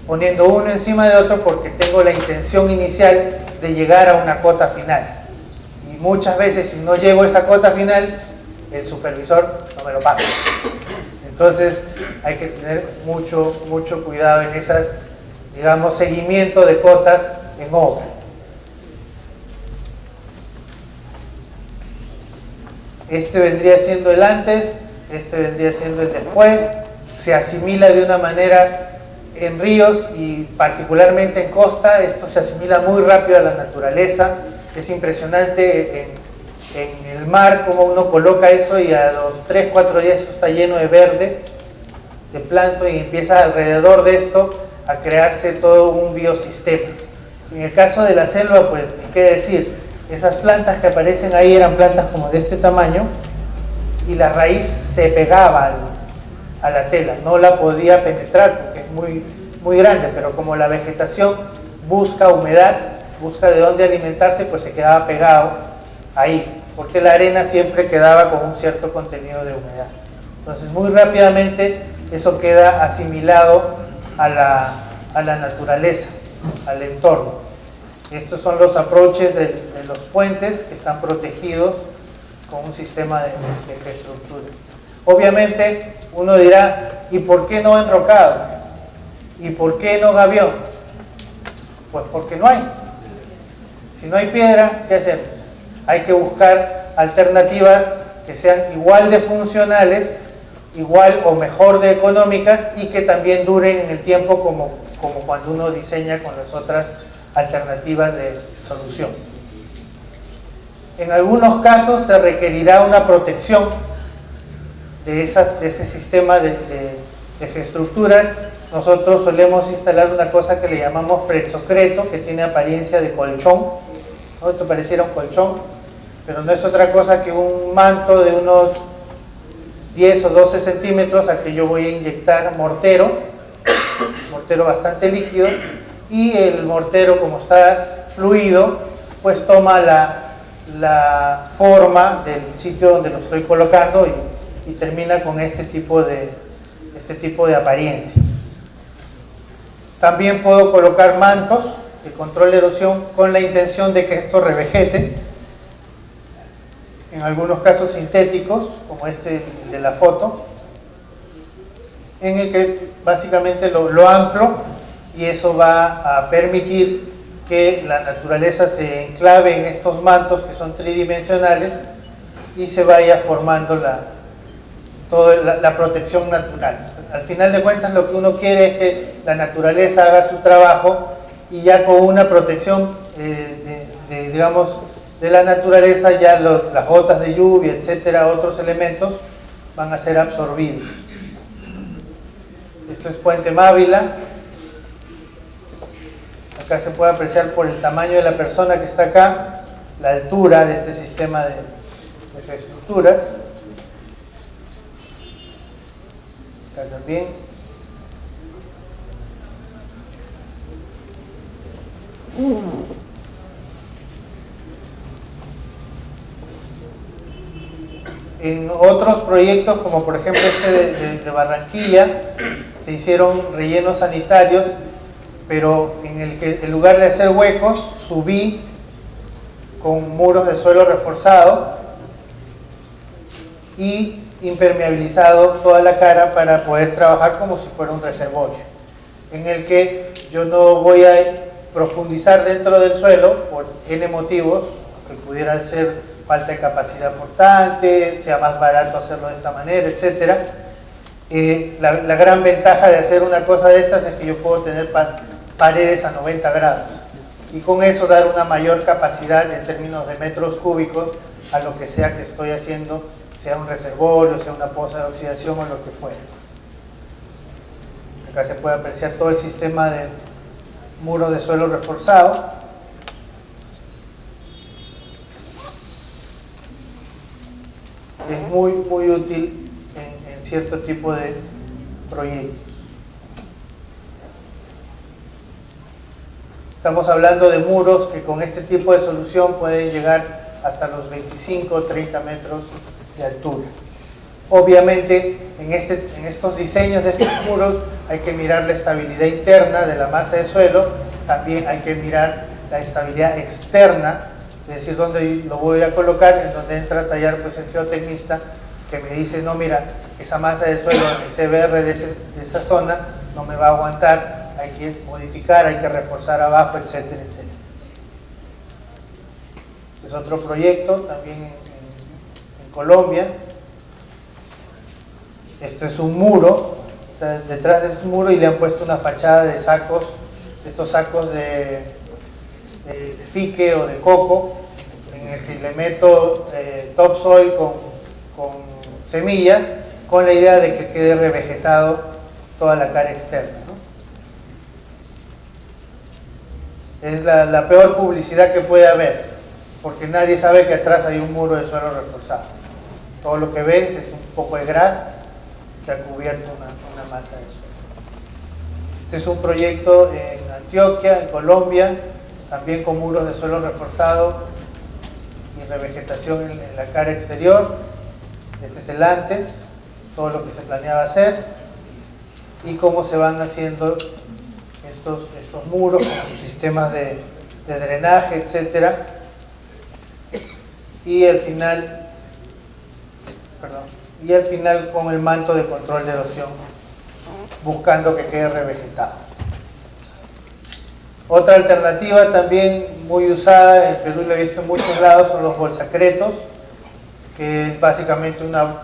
poniendo uno encima de otro porque tengo la intención inicial de llegar a una cota final. Muchas veces si no llego a esa cota final, el supervisor no me lo paga. Entonces hay que tener mucho cuidado en esas, digamos, seguimiento de cotas en obra. Este vendría siendo el antes, este vendría siendo el después. Se asimila de una manera en ríos y particularmente en costa. Esto se asimila muy rápido a la naturaleza. Es impresionante en el mar cómo uno coloca eso y a los 3-4 días está lleno de verde, de plancton, y empieza alrededor de esto a crearse todo un biosistema. En el caso de la selva, pues, ¿qué decir? Esas plantas que aparecen ahí eran plantas como de este tamaño y la raíz se pegaba a la tela, no la podía penetrar porque es muy grande, pero como la vegetación busca humedad, busca de dónde alimentarse, pues se quedaba pegado ahí, porque la arena siempre quedaba con un cierto contenido de humedad. Entonces muy rápidamente eso queda asimilado a la naturaleza, al entorno. Estos son los approaches de los puentes que están protegidos con un sistema de geoestructura. Obviamente uno dirá, ¿y por qué no enrocado? ¿Y por qué no gavión? Pues porque no hay. Si no hay piedra, ¿qué hacemos? Hay que buscar alternativas que sean igual de funcionales, igual o mejor de económicas y que también duren en el tiempo como cuando uno diseña con las otras alternativas de solución. En algunos casos se requerirá una protección de ese sistema de geoestructuras. Nosotros solemos instalar una cosa que le llamamos frexocreto, que tiene apariencia de colchón. ¿No? Esto pareciera un colchón, pero no es otra cosa que un manto de unos 10 o 12 centímetros al que yo voy a inyectar mortero bastante líquido, y el mortero, como está fluido, pues toma la forma del sitio donde lo estoy colocando y termina con este tipo de apariencia. También puedo colocar mantos de control de erosión con la intención de que esto revegete, en algunos casos sintéticos, como este de la foto, en el que básicamente lo anclo y eso va a permitir que la naturaleza se enclave en estos mantos que son tridimensionales y se vaya formando toda la protección natural. Al final de cuentas lo que uno quiere es que la naturaleza haga su trabajo y ya con una protección digamos, de la naturaleza ya las gotas de lluvia, etcétera, otros elementos van a ser absorbidos. Esto es Puente Mávila. Acá se puede apreciar por el tamaño de la persona que está acá, la altura de este sistema de infraestructuras. Acá también. En otros proyectos, como por ejemplo este de Barranquilla, se hicieron rellenos sanitarios, pero en el que en lugar de hacer huecos, subí con muros de suelo reforzado y impermeabilizado toda la cara para poder trabajar como si fuera un reservorio, en el que yo no voy a profundizar dentro del suelo por N motivos, que pudiera ser falta de capacidad portante, sea más barato hacerlo de esta manera, etc. La gran ventaja de hacer una cosa de estas es que yo puedo tener paredes a 90 grados y con eso dar una mayor capacidad en términos de metros cúbicos a lo que sea que estoy haciendo, sea un reservorio, sea una poza de oxidación o lo que fuera. Acá se puede apreciar todo el sistema de muro de suelo reforzado. Es muy útil en cierto tipo de proyectos. Estamos hablando de muros que con este tipo de solución pueden llegar hasta los 25 o 30 metros de altura. Obviamente en estos diseños de estos muros hay que mirar la estabilidad interna de la masa de suelo, también hay que mirar la estabilidad externa, es decir, dónde lo voy a colocar, en donde entra a tallar pues, el geotecnista que me dice, no, mira, esa masa de suelo, el CBR de esa zona no me va a aguantar, hay que modificar, hay que reforzar abajo, etcétera, etcétera. Es otro proyecto también en Colombia. Esto es un muro, detrás de este muro y le han puesto una fachada de sacos, estos sacos de fique o de coco, en el que le meto topsoil con semillas, con la idea de que quede revegetado toda la cara externa, ¿no? Es la peor publicidad que puede haber, porque nadie sabe que atrás hay un muro de suelo reforzado. Todo lo que ves es un poco de grasa que ha cubierto una masa de suelo. Este es un proyecto en Antioquia, en Colombia, también con muros de suelo reforzado y revegetación en la cara exterior. Este es el antes, todo lo que se planeaba hacer y cómo se van haciendo estos muros con sus sistemas de drenaje, etc. Y al final con el manto de control de erosión, buscando que quede revegetado. Otra alternativa también muy usada, en Perú lo he visto en muchos lados, son los bolsacretos, que es básicamente una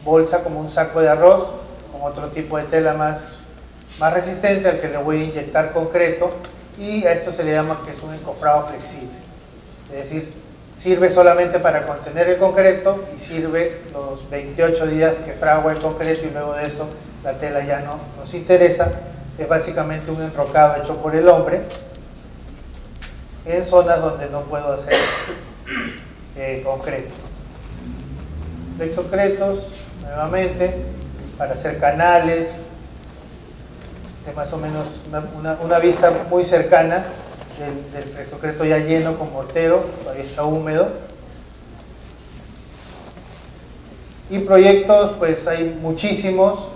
bolsa como un saco de arroz, con otro tipo de tela más resistente al que le voy a inyectar concreto, y a esto se le llama que es un encofrado flexible. Es decir, sirve solamente para contener el concreto y sirve los 28 días que fragua el concreto y luego de eso la tela ya no nos interesa. Es básicamente un enrocado hecho por el hombre en zonas donde no puedo hacer concreto. Flexocretos, nuevamente, para hacer canales, de más o menos una vista muy cercana del concreto ya lleno con mortero, todavía está húmedo. Y proyectos, pues hay muchísimos.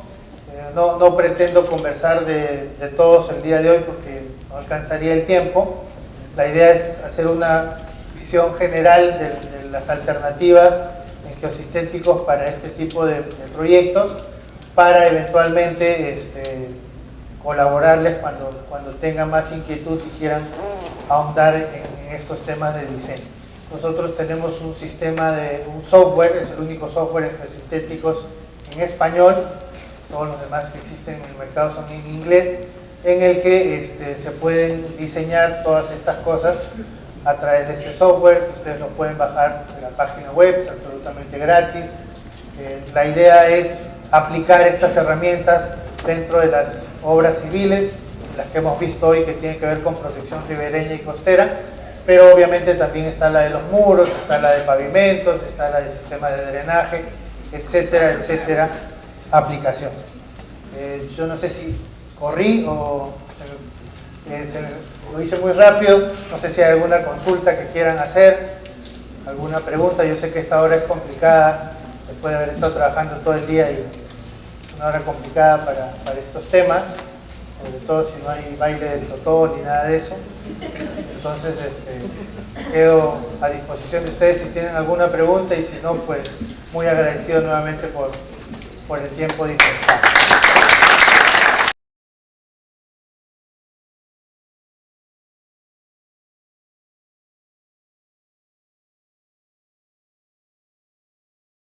No pretendo conversar de todos el día de hoy porque no alcanzaría el tiempo. La idea es hacer una visión general de las alternativas en geosintéticos para este tipo de proyectos, para eventualmente colaborarles cuando tengan más inquietud y quieran ahondar en estos temas de diseño. Nosotros tenemos un sistema un software, es el único software en geosintéticos en español, todos los demás que existen en el mercado son en inglés, en el que se pueden diseñar todas estas cosas a través de este software. Ustedes lo pueden bajar de la página web, es absolutamente gratis. La idea es aplicar estas herramientas dentro de las obras civiles, las que hemos visto hoy que tienen que ver con protección ribereña y costera, pero obviamente también está la de los muros, está la de pavimentos, está la de sistemas de drenaje, etcétera, etcétera, aplicaciones. Yo no sé si corrí o lo hice muy rápido, no sé si hay alguna consulta que quieran hacer, alguna pregunta. Yo sé que esta hora es complicada, después de haber estado trabajando todo el día, y es una hora complicada para estos temas, sobre todo si no hay baile del totó ni nada de eso. Entonces quedo a disposición de ustedes si tienen alguna pregunta, y si no, pues muy agradecido nuevamente por el tiempo dispensado.